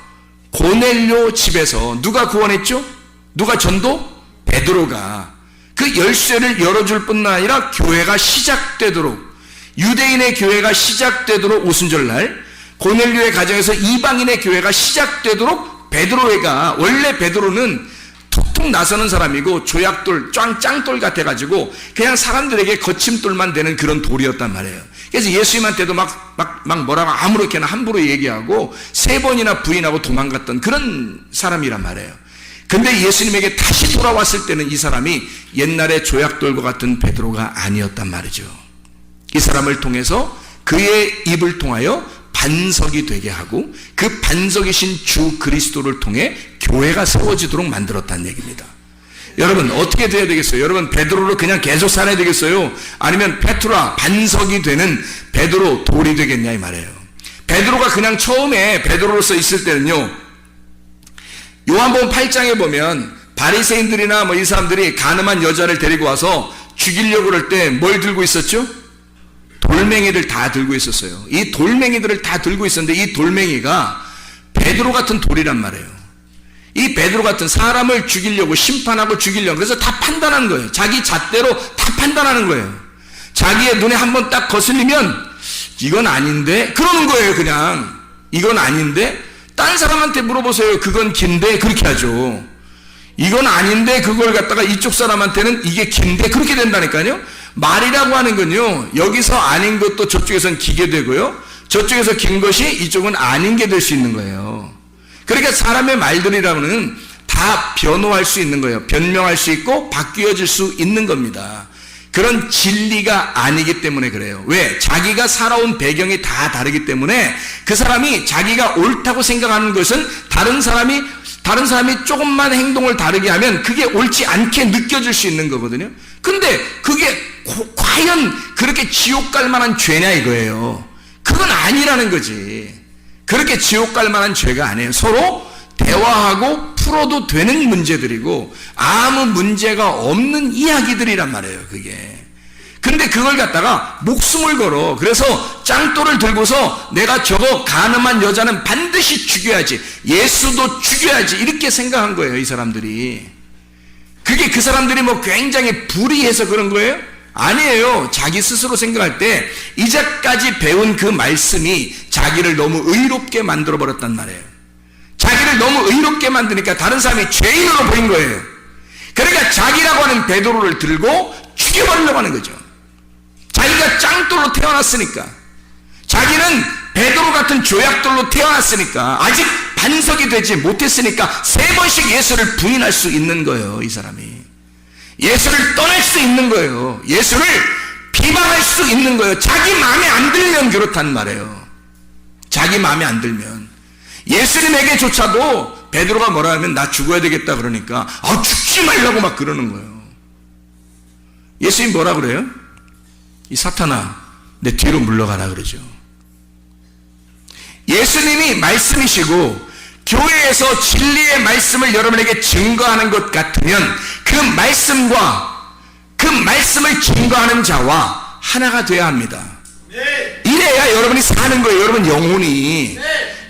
고넬료 집에서. 누가 구원했죠? 누가 전도? 베드로가. 그 열쇠를 열어줄 뿐만 아니라 교회가 시작되도록, 유대인의 교회가 시작되도록 오순절날 고넬료의 가정에서 이방인의 교회가 시작되도록 베드로가, 원래 베드로는 툭툭 나서는 사람이고 조약돌, 짱돌 같아가지고 그냥 사람들에게 거침돌만 되는 그런 돌이었단 말이에요. 그래서 예수님한테도 막 뭐라고 아무렇게나 함부로 얘기하고 3번이나 부인하고 도망갔던 그런 사람이란 말이에요. 근데 예수님에게 다시 돌아왔을 때는 이 사람이 옛날에 조약돌과 같은 베드로가 아니었단 말이죠. 이 사람을 통해서, 그의 입을 통하여 반석이 되게 하고 그 반석이신 주 그리스도를 통해 교회가 세워지도록 만들었다는 얘기입니다. 여러분 어떻게 돼야 되겠어요? 여러분 베드로로 그냥 계속 살아야 되겠어요? 아니면 페트라 반석이 되는 베드로 돌이 되겠냐 이 말이에요. 베드로가 그냥 처음에 베드로로서 있을 때는요, 요한복음 8장에 보면 바리새인들이나 뭐 이 사람들이 가늠한 여자를 데리고 와서 죽이려고 그럴 때 뭘 들고 있었죠? 돌멩이를 다 들고 있었어요. 이 돌멩이들을 다 들고 있었는데 이 돌멩이가 베드로 같은 돌이란 말이에요. 이 베드로 같은 사람을 죽이려고, 심판하고 죽이려고, 그래서 다 판단하는 거예요. 자기 잣대로 다 판단하는 거예요. 자기의 눈에 한번 딱 거슬리면 이건 아닌데 그러는 거예요. 그냥 이건 아닌데, 다른 사람한테 물어보세요. 그건 긴데 그렇게 하죠. 이건 아닌데 그걸 갖다가 이쪽 사람한테는 이게 긴데 그렇게 된다니까요. 말이라고 하는 건요, 여기서 아닌 것도 저쪽에선 기게 되고요, 저쪽에서 긴 것이 이쪽은 아닌 게 될 수 있는 거예요. 그러니까 사람의 말들이라는 다 변호할 수 있는 거예요. 변명할 수 있고 바뀌어질 수 있는 겁니다. 그런 진리가 아니기 때문에 그래요. 왜? 자기가 살아온 배경이 다 다르기 때문에 그 사람이 자기가 옳다고 생각하는 것은 다른 사람이 조금만 행동을 다르게 하면 그게 옳지 않게 느껴질 수 있는 거거든요. 근데 그게 과연 그렇게 지옥 갈 만한 죄냐 이거예요. 그건 아니라는 거지. 그렇게 지옥 갈 만한 죄가 아니에요. 서로 대화하고 풀어도 되는 문제들이고 아무 문제가 없는 이야기들이란 말이에요. 그게. 근데 그걸 갖다가 목숨을 걸어. 그래서 짱돌을 들고서 내가 저거 가늠한 여자는 반드시 죽여야지, 예수도 죽여야지, 이렇게 생각한 거예요. 이 사람들이. 그게 그 사람들이 뭐 굉장히 불의해서 그런 거예요? 아니에요. 자기 스스로 생각할 때 이제까지 배운 그 말씀이 자기를 너무 의롭게 만들어 버렸단 말이에요. 자기를 너무 의롭게 만드니까 다른 사람이 죄인으로 보인 거예요. 그러니까 자기라고 하는 베드로를 들고 죽여버리려고 하는 거죠. 자기가 짱돌로 태어났으니까, 자기는 베드로 같은 조약돌로 태어났으니까, 아직 반석이 되지 못했으니까 3번씩 예수를 부인할 수 있는 거예요. 이 사람이 예수를 떠날 수 있는 거예요. 예수를 비방할 수 있는 거예요. 자기 마음에 안 들면 그렇단 말이에요. 자기 마음에 안 들면. 예수님에게조차도 베드로가 뭐라 하면 나 죽어야 되겠다 그러니까 죽지 말라고 막 그러는 거예요. 예수님 뭐라 그래요? 이 사탄아, 내 뒤로 물러가라 그러죠. 예수님이 말씀이시고 교회에서 진리의 말씀을 여러분에게 증거하는 것 같으면 그 말씀과 그 말씀을 증거하는 자와 하나가 되어야 합니다. 이래야 여러분이 사는 거예요. 여러분 영혼이.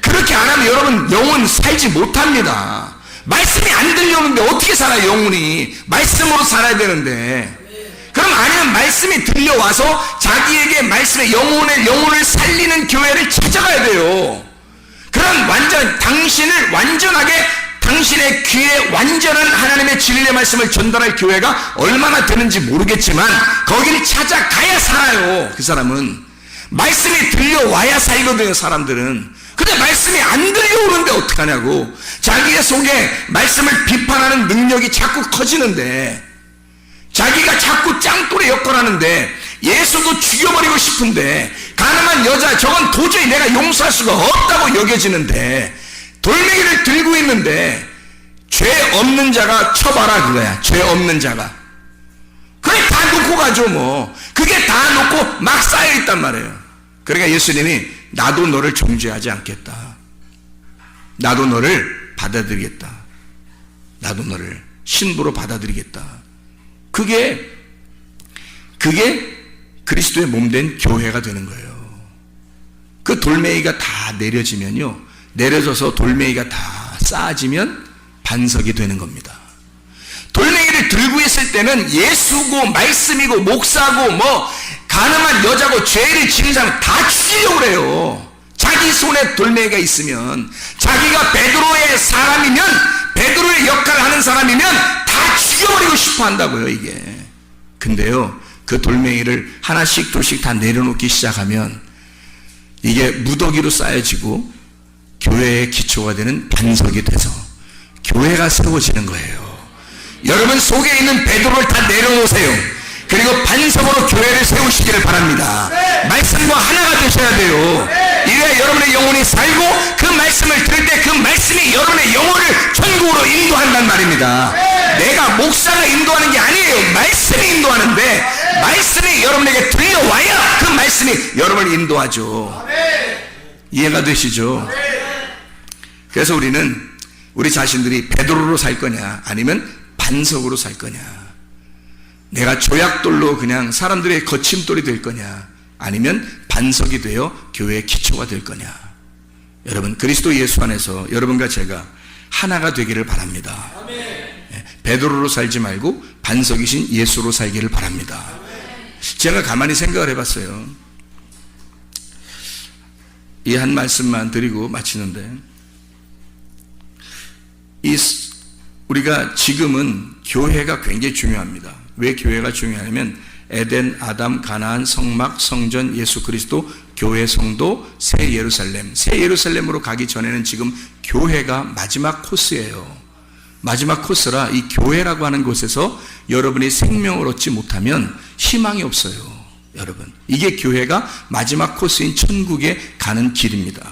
그렇게 안 하면 여러분 영혼 살지 못합니다. 말씀이 안 들려오는데 어떻게 살아요? 영혼이 말씀으로 살아야 되는데. 그럼 아니면 말씀이 들려와서 자기에게 말씀의 영혼을 살리는 교회를 찾아가야 돼요. 그럼 당신을 완전하게, 당신의 귀에 완전한 하나님의 진리의 말씀을 전달할 교회가 얼마나 되는지 모르겠지만 거기를 찾아가야 살아요. 그 사람은 말씀이 들려와야 살거든요. 사람들은. 근데 말씀이 안 들려오는데 어떡하냐고. 자기의 속에 말씀을 비판하는 능력이 자꾸 커지는데, 자기가 자꾸 짱돌의 역할을 하는데, 예수도 죽여버리고 싶은데, 가늠한 여자 저건 도저히 내가 용서할 수가 없다고 여겨지는데, 돌멩이를 들고 있는데 죄 없는 자가 쳐봐라 그거야. 죄 없는 자가. 그래 다 놓고 가죠 뭐. 그게 다 놓고 막 쌓여있단 말이에요. 그러니까 예수님이 나도 너를 정죄하지 않겠다. 나도 너를 받아들이겠다. 나도 너를 신부로 받아들이겠다. 그게 그리스도의 몸된 교회가 되는 거예요. 그 돌멩이가 다 내려지면요, 내려져서 돌멩이가 다 쌓아지면 반석이 되는 겁니다. 돌멩이를 들고 있을 때는 예수고 말씀이고 목사고 뭐 가늠한 여자고 죄를 지는 사람 다 죽이려고 그래요. 자기 손에 돌멩이가 있으면, 자기가 베드로의 사람이면, 베드로의 역할을 하는 사람이면 다 죽여버리고 싶어 한다고요 이게. 근데요, 그 돌멩이를 하나씩 둘씩 다 내려놓기 시작하면 이게 무더기로 쌓여지고 교회의 기초가 되는 반석이 돼서 교회가 세워지는 거예요. 여러분 속에 있는 베드로를 다 내려놓으세요. 그리고 반석으로 교회를 세우시기를 바랍니다. 말씀과 하나가 되셔야 돼요. 이래야 여러분의 영혼이 살고 그 말씀을 들을 때 그 말씀이 여러분의 영혼을 천국으로 인도한단 말입니다. 내가 목사가 인도하는 게 아니에요. 말씀이 인도하는데 말씀이 여러분에게 들려와야 그 말씀이 여러분을 인도하죠. 이해가 되시죠? 그래서 우리는 우리 자신들이 베드로로 살 거냐 아니면 반석으로 살 거냐, 내가 조약돌로 그냥 사람들의 거침돌이 될 거냐 아니면 반석이 되어 교회의 기초가 될 거냐. 여러분, 그리스도 예수 안에서 여러분과 제가 하나가 되기를 바랍니다. 베드로로 살지 말고 반석이신 예수로 살기를 바랍니다. 제가 가만히 생각을 해봤어요. 이 한 말씀만 드리고 마치는데, 우리가 지금은 교회가 굉장히 중요합니다. 왜 교회가 중요하냐면 에덴, 아담, 가나안, 성막, 성전, 예수 그리스도, 교회, 성도, 새 예루살렘. 새 예루살렘으로 가기 전에는 지금 교회가 마지막 코스예요. 마지막 코스라 이 교회라고 하는 곳에서 여러분이 생명을 얻지 못하면 희망이 없어요. 여러분, 이게 교회가 마지막 코스인 천국에 가는 길입니다.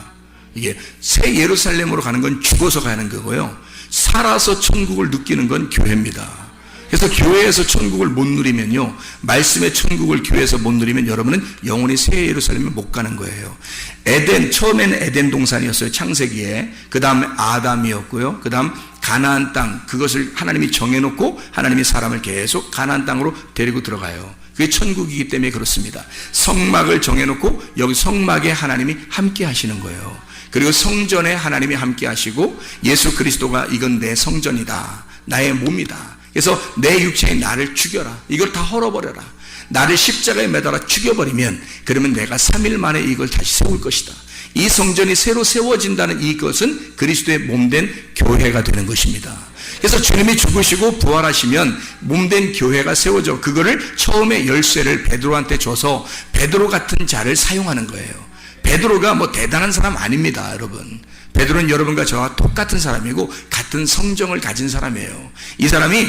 이게 새 예루살렘으로 가는 건 죽어서 가는 거고요, 살아서 천국을 느끼는 건 교회입니다. 그래서 교회에서 천국을 못 누리면요, 말씀의 천국을 교회에서 못 누리면 여러분은 영원히 새 예루살렘에 못 가는 거예요. 에덴, 처음에는 에덴 동산이었어요. 창세기에. 그 다음에 아담이었고요, 그 다음 가나안 땅, 그것을 하나님이 정해놓고 하나님이 사람을 계속 가나안 땅으로 데리고 들어가요. 그게 천국이기 때문에 그렇습니다. 성막을 정해놓고 여기 성막에 하나님이 함께 하시는 거예요. 그리고 성전에 하나님이 함께 하시고 예수 그리스도가 이건 내 성전이다, 나의 몸이다, 그래서 내 육체에 나를 죽여라, 이걸 다 헐어버려라, 나를 십자가에 매달아 죽여버리면 그러면 내가 3일 만에 이걸 다시 세울 것이다. 이 성전이 새로 세워진다는 이것은 그리스도의 몸된 교회가 되는 것입니다. 그래서 주님이 죽으시고 부활하시면 몸된 교회가 세워져, 그거를 처음에 열쇠를 베드로한테 줘서 베드로 같은 자를 사용하는 거예요. 베드로가 뭐 대단한 사람 아닙니다, 여러분. 베드로는 여러분과 저와 똑같은 사람이고 같은 성정을 가진 사람이에요. 이 사람이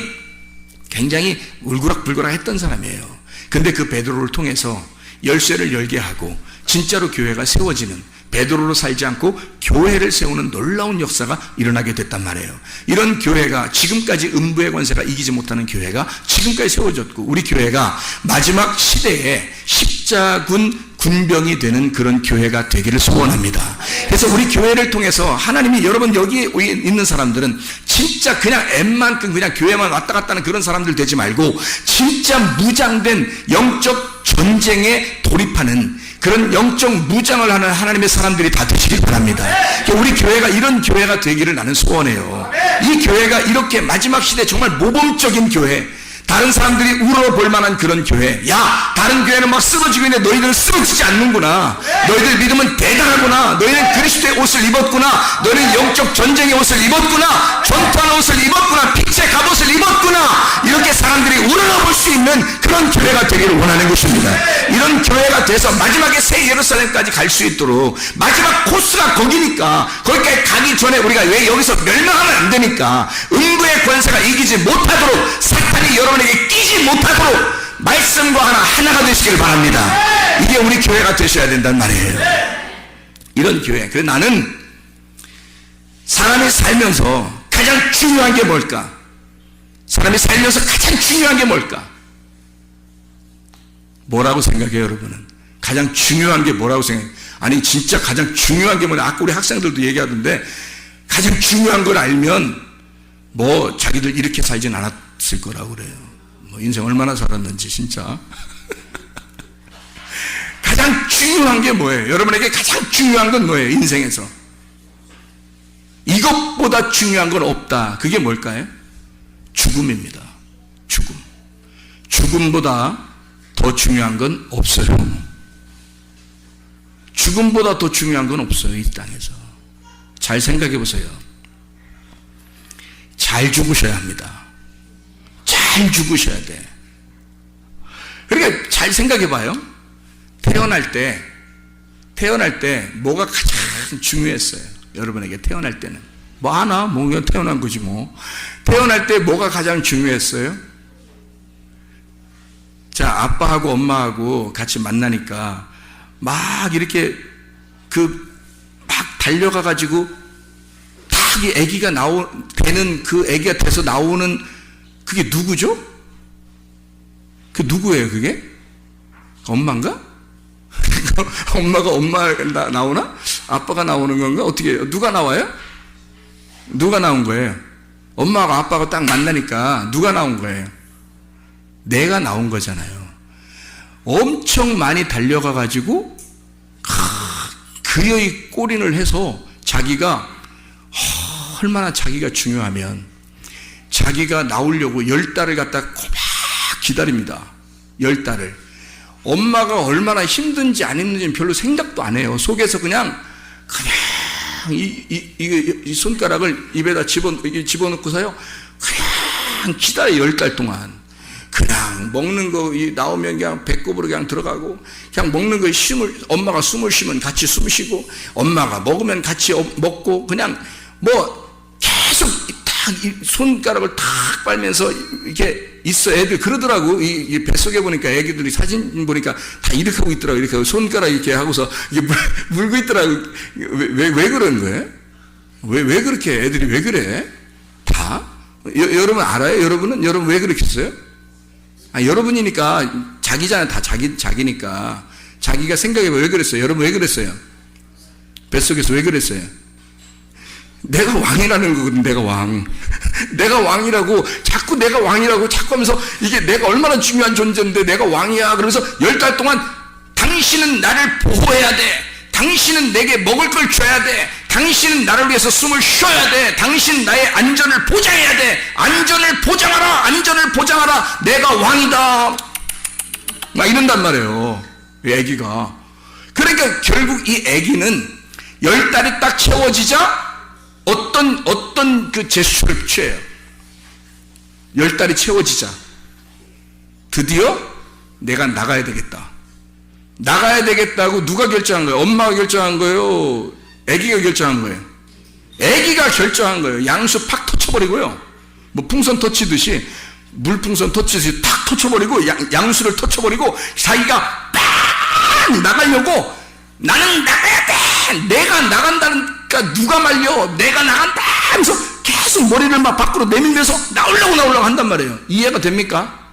굉장히 울그락불그락 했던 사람이에요. 근데 그 베드로를 통해서 열쇠를 열게 하고 진짜로 교회가 세워지는, 베드로로 살지 않고 교회를 세우는 놀라운 역사가 일어나게 됐단 말이에요. 이런 교회가 지금까지 음부의 권세가 이기지 못하는 교회가 지금까지 세워졌고, 우리 교회가 마지막 시대에 십자군 군병이 되는 그런 교회가 되기를 소원합니다. 그래서 우리 교회를 통해서 하나님이, 여러분 여기 있는 사람들은 진짜 그냥 엠만큼 그냥 교회만 왔다 갔다 하는 그런 사람들 되지 말고 진짜 무장된 영적 전쟁에 돌입하는 그런 영적 무장을 하는 하나님의 사람들이 다 되시길 바랍니다. 우리 교회가 이런 교회가 되기를 나는 소원해요. 이 교회가 이렇게 마지막 시대 정말 모범적인 교회, 다른 사람들이 울어볼 만한 그런 교회. 야, 다른 교회는 막 쓰러지고 있는데 너희들은 쓰러지지 않는구나, 너희들 믿음은 대단하구나, 너희는 그리스도의 옷을 입었구나, 너희는 영적 전쟁의 옷을 입었구나, 전투하는 옷을 입었구나, 빛의 갑옷을 입었구나, 이렇게 사람들이 우러러볼 수 있는 그런 교회가 되기를 원하는 것입니다. 이런 교회가 돼서 마지막에 새 예루살렘까지 갈 수 있도록, 마지막 코스가 거기니까 거기까지 가기 전에 우리가 왜 여기서 멸망하면 안 되니까 음부의 권세가 이기지 못하도록, 사탄이 여러분에게 끼지 못하도록 말씀과 하나가 되시길 바랍니다. 이게 우리 교회가 되셔야 된단 말이에요. 이런 교회. 그래서 나는 사람이 살면서 가장 중요한 게 뭘까? 사람이 살면서 가장 중요한 게 뭘까? 뭐라고 생각해요, 여러분은? 가장 중요한 게 뭐라고 생각해요? 아니, 진짜 가장 중요한 게 뭐냐? 아까 우리 학생들도 얘기하던데, 가장 중요한 걸 알면 뭐 자기들 이렇게 살진 않았을 거라고 그래요. 뭐 인생 얼마나 살았는지 진짜. 가장 중요한 게 뭐예요? 여러분에게 가장 중요한 건 뭐예요? 인생에서 이것보다 중요한 건 없다. 그게 뭘까요? 죽음입니다. 죽음. 죽음보다 더 중요한 건 없어요. 죽음보다 더 중요한 건 없어요, 이 땅에서. 잘 생각해 보세요. 잘 죽으셔야 합니다. 잘 죽으셔야 돼. 그러니까 잘 생각해 봐요. 태어날 때 뭐가 가장 중요했어요? 여러분에게 태어날 때는 뭐 하나? 뭐 그냥 태어난 거지 뭐. 태어날 때 뭐가 가장 중요했어요? 자, 아빠하고 엄마하고 같이 만나니까 막 이렇게 막 달려가 가지고 딱 이 아기가 되는 그 아기가 돼서 나오는 그게 누구죠? 그 누구예요 그게? 엄마인가? 엄마가 엄마 나오나? 아빠가 나오는 건가? 어떻게 해요? 누가 나와요? 누가 나온 거예요? 엄마가 아빠가 딱 만나니까 누가 나온 거예요? 내가 나온 거잖아요. 엄청 많이 달려가 가지고 그의 꼬린을 해서 자기가 얼마나 자기가 중요하면 자기가 나오려고 10달을 갖다 고막 기다립니다. 10달을. 엄마가 얼마나 힘든지 안 힘든지 별로 생각도 안 해요. 속에서 그냥 이 손가락을 입에다 집어넣고서요. 그냥 기다려 10달 동안. 그냥 먹는 거 나오면 그냥 배꼽으로 그냥 들어가고 그냥 먹는 거에 엄마가 숨을 쉬면 같이 숨 쉬고 엄마가 먹으면 같이 먹고 그냥 뭐 계속 탁 손가락을 탁 빨면서 이렇게 있어. 애들 그러더라고. 이 뱃속에 보니까 애기들이 사진 보니까 다 이렇게 하고 있더라고. 이렇게 하고 손가락 이렇게 하고서 이게 물고 있더라고. 왜 그런 거예요? 왜 그렇게 애들이 왜 그래? 다? 여러분 알아요? 여러분 왜 그렇게 했어요? 여러분이니까 자기잖아요. 다 자기니까. 자기가 생각해봐. 왜 그랬어요? 여러분 왜 그랬어요? 뱃속에서 왜 그랬어요? 내가 왕이라는 거거든. 내가 왕. 내가 왕이라고 자꾸 내가 왕이라고 자꾸 하면서 이게 내가 얼마나 중요한 존재인데 내가 왕이야. 그러면서 10달 동안 당신은 나를 보호해야 돼. 당신은 내게 먹을 걸 줘야 돼. 당신은 나를 위해서 숨을 쉬어야 돼. 당신 나의 안전을 보장해야 돼. 안전을 보장하라. 안전을 보장하라. 내가 왕이다. 막 이런단 말이에요. 이 애기가. 그러니까 결국 이 애기는 10달이 딱 채워지자 어떤 그 제스처를 취해요. 10달이 채워지자 드디어 내가 나가야 되겠다. 나가야 되겠다고 누가 결정한 거예요? 엄마가 결정한 거예요? 아기가 결정한 거예요? 아기가 결정한 거예요. 양수 팍 터쳐버리고요. 뭐 풍선 터치듯이 물풍선 터치듯이 탁 터쳐버리고 양수를 터쳐버리고 자기가 빡 나가려고 나는 나가야 돼. 내가 나간다니까 누가 말려. 내가 나간다 하면서 계속 머리를 막 밖으로 내밀면서 나오려고 한단 말이에요. 이해가 됩니까?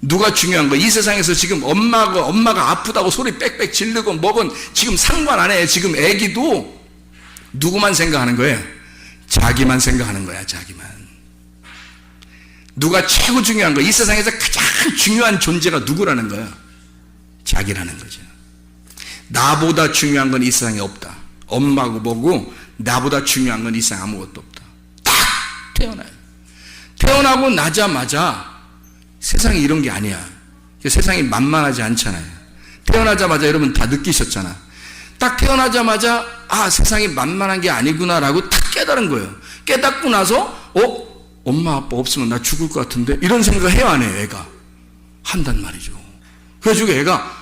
누가 중요한 거예요? 이 세상에서 지금 엄마가 아프다고 소리 빽빽 지르고 먹은 지금 상관 안 해요. 지금 애기도 누구만 생각하는 거예요? 자기만 생각하는 거야. 자기만. 누가 최고 중요한 거예요? 이 세상에서 가장 중요한 존재가 누구라는 거야? 자기라는 거죠. 나보다 중요한 건 이 세상에 없다. 엄마고 뭐고 나보다 중요한 건 이 세상에 아무것도 없다. 딱 태어나요. 태어나고 나자마자 세상이 이런 게 아니야. 세상이 만만하지 않잖아요. 태어나자마자 여러분 다 느끼셨잖아. 딱 태어나자마자 세상이 만만한 게 아니구나라고 딱 깨달은 거예요. 깨닫고 나서 엄마 아빠 없으면 나 죽을 것 같은데 이런 생각을 해요 안 해요? 애가 한단 말이죠. 그래가지고 애가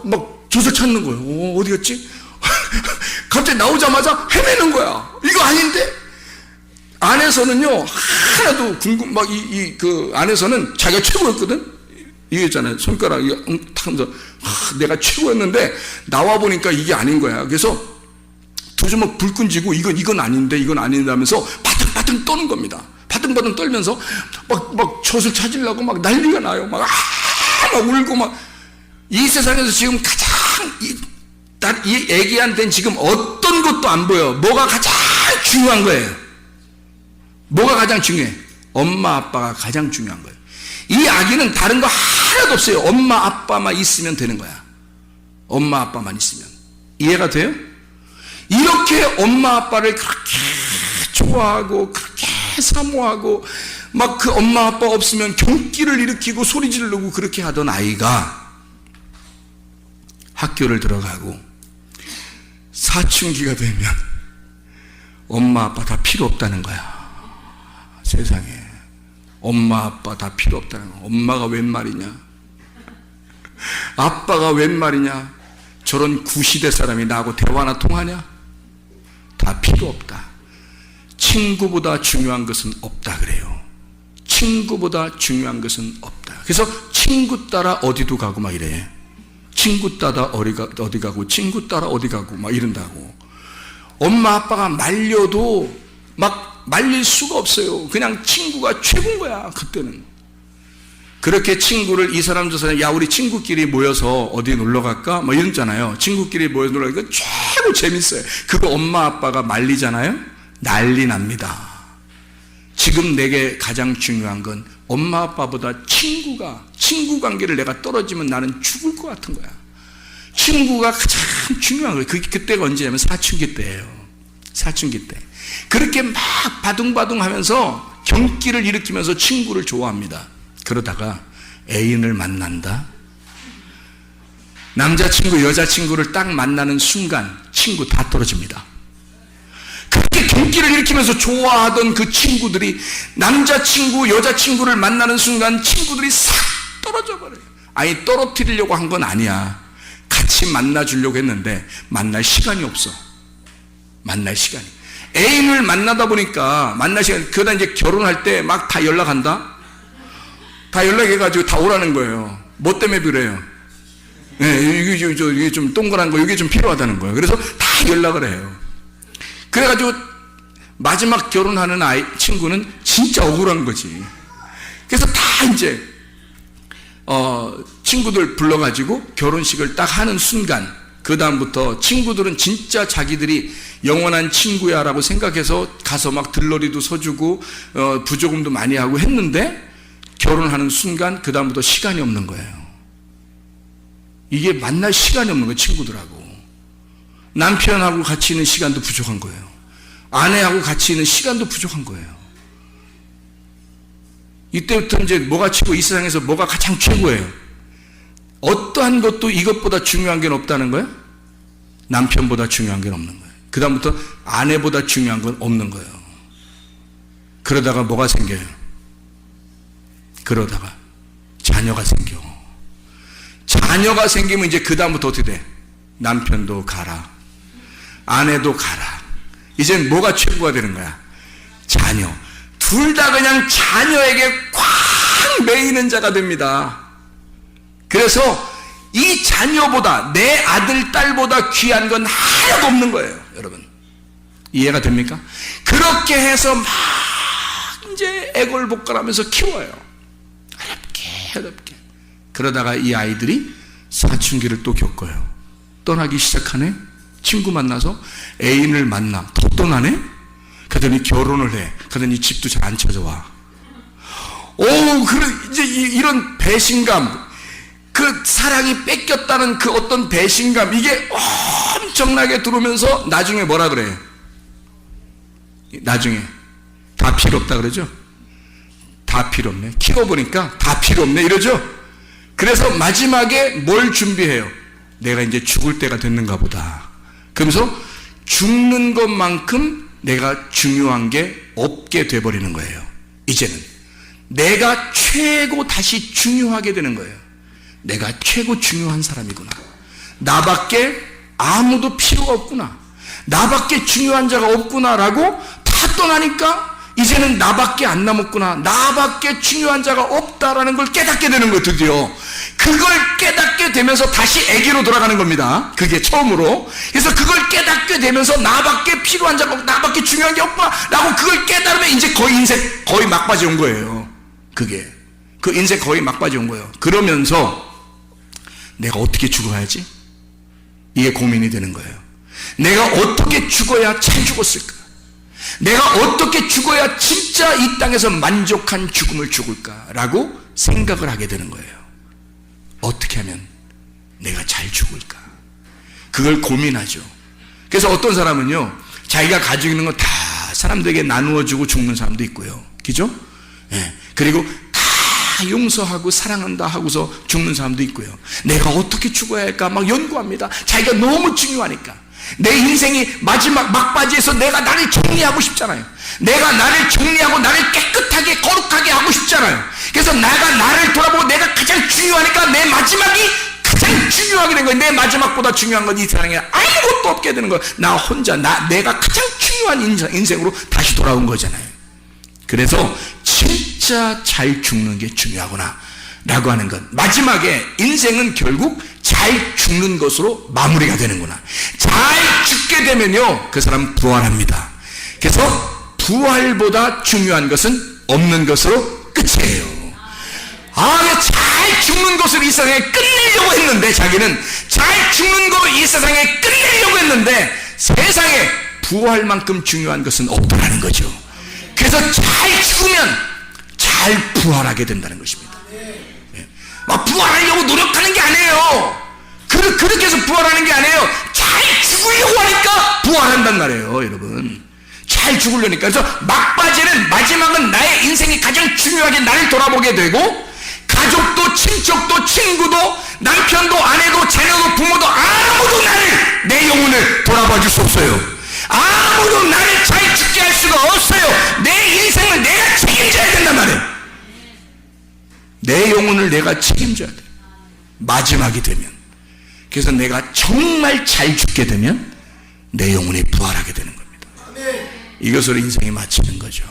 막 젖을 찾는 거예요. 어디 갔지? 갑자기 나오자마자 헤매는 거야. 이거 아닌데? 안에서는요 하나도 그 안에서는 자기가 최고였거든. 이게 있잖아요. 손가락 탁 하면서 내가 최고였는데 나와 보니까 이게 아닌 거야. 그래서 두 주먹 불 끈지고 이건 아닌데 하면서 바등바등 떠는 겁니다. 바등바등 떨면서 막 젖을 찾으려고 막 난리가 나요. 막 울고 막. 이 세상에서 지금 가장 이 애기한테는 지금 어떤 것도 안 보여. 뭐가 가장 중요한 거예요? 뭐가 가장 중요해? 엄마 아빠가 가장 중요한 거예요. 이 아기는 다른 거 하나도 없어요. 엄마 아빠만 있으면 되는 거야. 엄마 아빠만 있으면. 이해가 돼요? 이렇게 엄마 아빠를 그렇게 좋아하고 그렇게 사모하고 막 그 엄마 아빠 없으면 경기를 일으키고 소리 지르고 그렇게 하던 아이가 학교를 들어가고 사춘기가 되면 엄마 아빠 다 필요 없다는 거야. 세상에 엄마 아빠 다 필요 없다는 거야. 엄마가 웬 말이냐, 아빠가 웬 말이냐. 저런 구시대 사람이 나하고 대화나 통하냐? 다 필요 없다. 친구보다 중요한 것은 없다 그래요. 친구보다 중요한 것은 없다. 그래서 친구 따라 어디도 가고 막 이래. 친구 따라 어디 가고 친구 따라 어디 가고 막 이런다고. 엄마 아빠가 말려도 막 말릴 수가 없어요. 그냥 친구가 최고인 거야, 그때는. 그렇게 친구를 이 사람 저 사람, 야, 우리 친구끼리 모여서 어디 놀러 갈까? 뭐 이러잖아요. 친구끼리 모여서 놀러 가니까 최고 재밌어요. 그거 엄마 아빠가 말리잖아요. 난리 납니다. 지금 내게 가장 중요한 건 엄마 아빠보다 친구 관계를 내가 떨어지면 나는 죽을 것 같은 거야. 친구가 가장 중요한 거예요. 그때가 언제냐면 사춘기 때예요. 사춘기 때. 그렇게 막 바둥바둥 하면서 경기를 일으키면서 친구를 좋아합니다. 그러다가 애인을 만난다. 남자친구, 여자친구를 딱 만나는 순간 친구 다 떨어집니다. 그렇게 경기를 일으키면서 좋아하던 그 친구들이 남자친구, 여자친구를 만나는 순간 친구들이 싹 떨어져 버려요. 아니, 떨어뜨리려고 한 건 아니야. 같이 만나주려고 했는데 만날 시간이 없어. 만날 시간이. 애인을 만나다 보니까 만날 시간, 그러다 이제 결혼할 때 막 다 연락한다? 다 연락해가지고 다 오라는 거예요. 뭐 때문에 그래요? 네, 이게 좀 동그란 거, 이게 좀 필요하다는 거예요. 그래서 다 연락을 해요. 그래가지고 마지막 결혼하는 친구는 진짜 억울한 거지. 그래서 다 이제 친구들 불러가지고 결혼식을 딱 하는 순간, 그 다음부터 친구들은 진짜 자기들이 영원한 친구야 라고 생각해서 가서 막 들러리도 서주고 부조금도 많이 하고 했는데, 결혼하는 순간 그 다음부터 시간이 없는 거예요. 이게 만날 시간이 없는 거예요. 친구들하고 남편하고 같이 있는 시간도 부족한 거예요. 아내하고 같이 있는 시간도 부족한 거예요. 이때부터 이제 뭐가 최고, 이 세상에서 뭐가 가장 최고예요? 어떠한 것도 이것보다 중요한 게 없다는 거예요. 남편보다 중요한 게 없는 거예요. 그 다음부터 아내보다 중요한 건 없는 거예요. 그러다가 뭐가 생겨요? 그러다가 자녀가 생겨. 자녀가 생기면 이제 그 다음부터 어떻게 돼? 남편도 가라, 아내도 가라. 이젠 뭐가 최고가 되는 거야? 자녀. 둘 다 그냥 자녀에게 꽉 매이는 자가 됩니다. 그래서 이 자녀보다, 내 아들, 딸보다 귀한 건 하나도 없는 거예요. 여러분, 이해가 됩니까? 그렇게 해서 막 이제 애걸복걸하면서 키워요. 어렵게. 그러다가 이 아이들이 사춘기를 또 겪어요. 떠나기 시작하네. 친구 만나서 애인을 만나. 또 떠나네. 그러더니 결혼을 해. 그러더니 집도 잘 안 찾아와. 이제 이런 배신감, 그 사랑이 뺏겼다는 그 어떤 배신감, 이게 엄청나게 들어오면서 나중에 뭐라 그래요? 나중에 다 필요 없다 그러죠? 다 필요 없네. 키워보니까 다 필요 없네 이러죠? 그래서 마지막에 뭘 준비해요? 내가 이제 죽을 때가 됐는가 보다. 그러면서 죽는 것만큼 내가 중요한 게 없게 돼버리는 거예요. 이제는 내가 최고 다시 중요하게 되는 거예요. 내가 최고 중요한 사람이구나. 나밖에 아무도 필요가 없구나. 나밖에 중요한 자가 없구나라고 다 떠나니까 이제는 나밖에 안 남았구나. 나밖에 중요한 자가 없다라는 걸 깨닫게 되는 거예요. 드디어 그걸 깨닫게 되면서 다시 아기로 돌아가는 겁니다. 그게 처음으로. 그래서 그걸 깨닫게 되면서 나밖에 필요한 자가 없고 나밖에 중요한 게 없구나라고 그걸 깨달으면 이제 거의 인생 거의 막바지 온 거예요. 그게 그 인생 거의 막바지 온 거예요. 그러면서 내가 어떻게 죽어야지? 이게 고민이 되는 거예요. 내가 어떻게 죽어야 잘 죽었을까? 내가 어떻게 죽어야 진짜 이 땅에서 만족한 죽음을 죽을까라고 생각을 하게 되는 거예요. 어떻게 하면 내가 잘 죽을까? 그걸 고민하죠. 그래서 어떤 사람은요, 자기가 가지고 있는 거 다 사람들에게 나누어 주고 죽는 사람도 있고요. 그죠? 예. 그리고 다 용서하고 사랑한다 하고서 죽는 사람도 있고요. 내가 어떻게 죽어야 할까 막 연구합니다. 자기가 너무 중요하니까. 내 인생이 마지막 막바지에서 내가 나를 정리하고 싶잖아요. 내가 나를 정리하고 나를 깨끗하게 거룩하게 하고 싶잖아요. 그래서 내가 나를 돌아보고 내가 가장 중요하니까 내 마지막이 가장 중요하게 된 거예요. 내 마지막보다 중요한 건 이 세상에 아무것도 없게 되는 거예요. 나 혼자 내가 가장 중요한 인생으로 다시 돌아온 거잖아요. 그래서 진짜 잘 죽는 게 중요하구나 라고 하는 건, 마지막에 인생은 결국 잘 죽는 것으로 마무리가 되는구나. 잘 죽게 되면요, 그 사람 부활합니다. 그래서 부활보다 중요한 것은 없는 것으로 끝이에요. 잘 죽는 것을 이 세상에 끝내려고 했는데, 자기는 잘 죽는 거 이 세상에 끝내려고 했는데, 세상에 부활만큼 중요한 것은 없더라는 거죠. 그래서 잘 죽으면 잘 부활하게 된다는 것입니다. 막 부활하려고 노력하는 게 아니에요. 그렇게 해서 부활하는 게 아니에요. 잘 죽으려고 하니까 부활한단 말이에요, 여러분. 잘 죽으려니까. 그래서 막바지는, 마지막은 나의 인생이 가장 중요하게 나를 돌아보게 되고, 가족도 친척도 친구도 남편도 아내도 자녀도 부모도 아무도 나를, 내 영혼을 돌아봐 줄 수 없어요. 아무도 나를 잘 죽게 할 수가 없어요. 내 인생을 내가 책임져야 된단 말이에요. 내 영혼을 내가 책임져야 돼, 마지막이 되면. 그래서 내가 정말 잘 죽게 되면 내 영혼이 부활하게 되는 겁니다. 이것으로 인생이 마치는 거죠.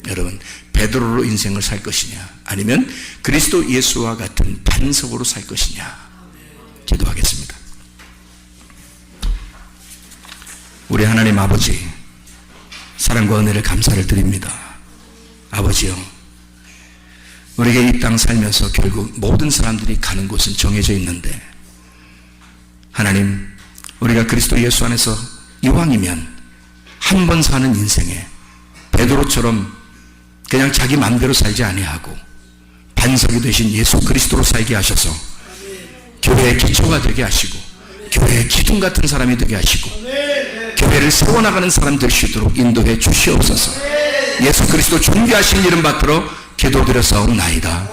여러분, 베드로로 인생을 살 것이냐, 아니면 그리스도 예수와 같은 반석으로 살 것이냐. 기도하겠습니다. 우리 하나님 아버지, 사랑과 은혜를 감사를 드립니다. 아버지요, 우리에게 이 땅 살면서 결국 모든 사람들이 가는 곳은 정해져 있는데, 하나님, 우리가 그리스도 예수 안에서 이왕이면 한 번 사는 인생에 베드로처럼 그냥 자기 마음대로 살지 아니하고 반석이 되신 예수 그리스도로 살게 하셔서 교회의 기초가 되게 하시고, 교회의 기둥 같은 사람이 되게 하시고, 교회를 세워나가는 사람 될 수 있도록 인도해 주시옵소서. 예수 그리스도 존귀하신 이름 받들어 기도드려 싸움나이다.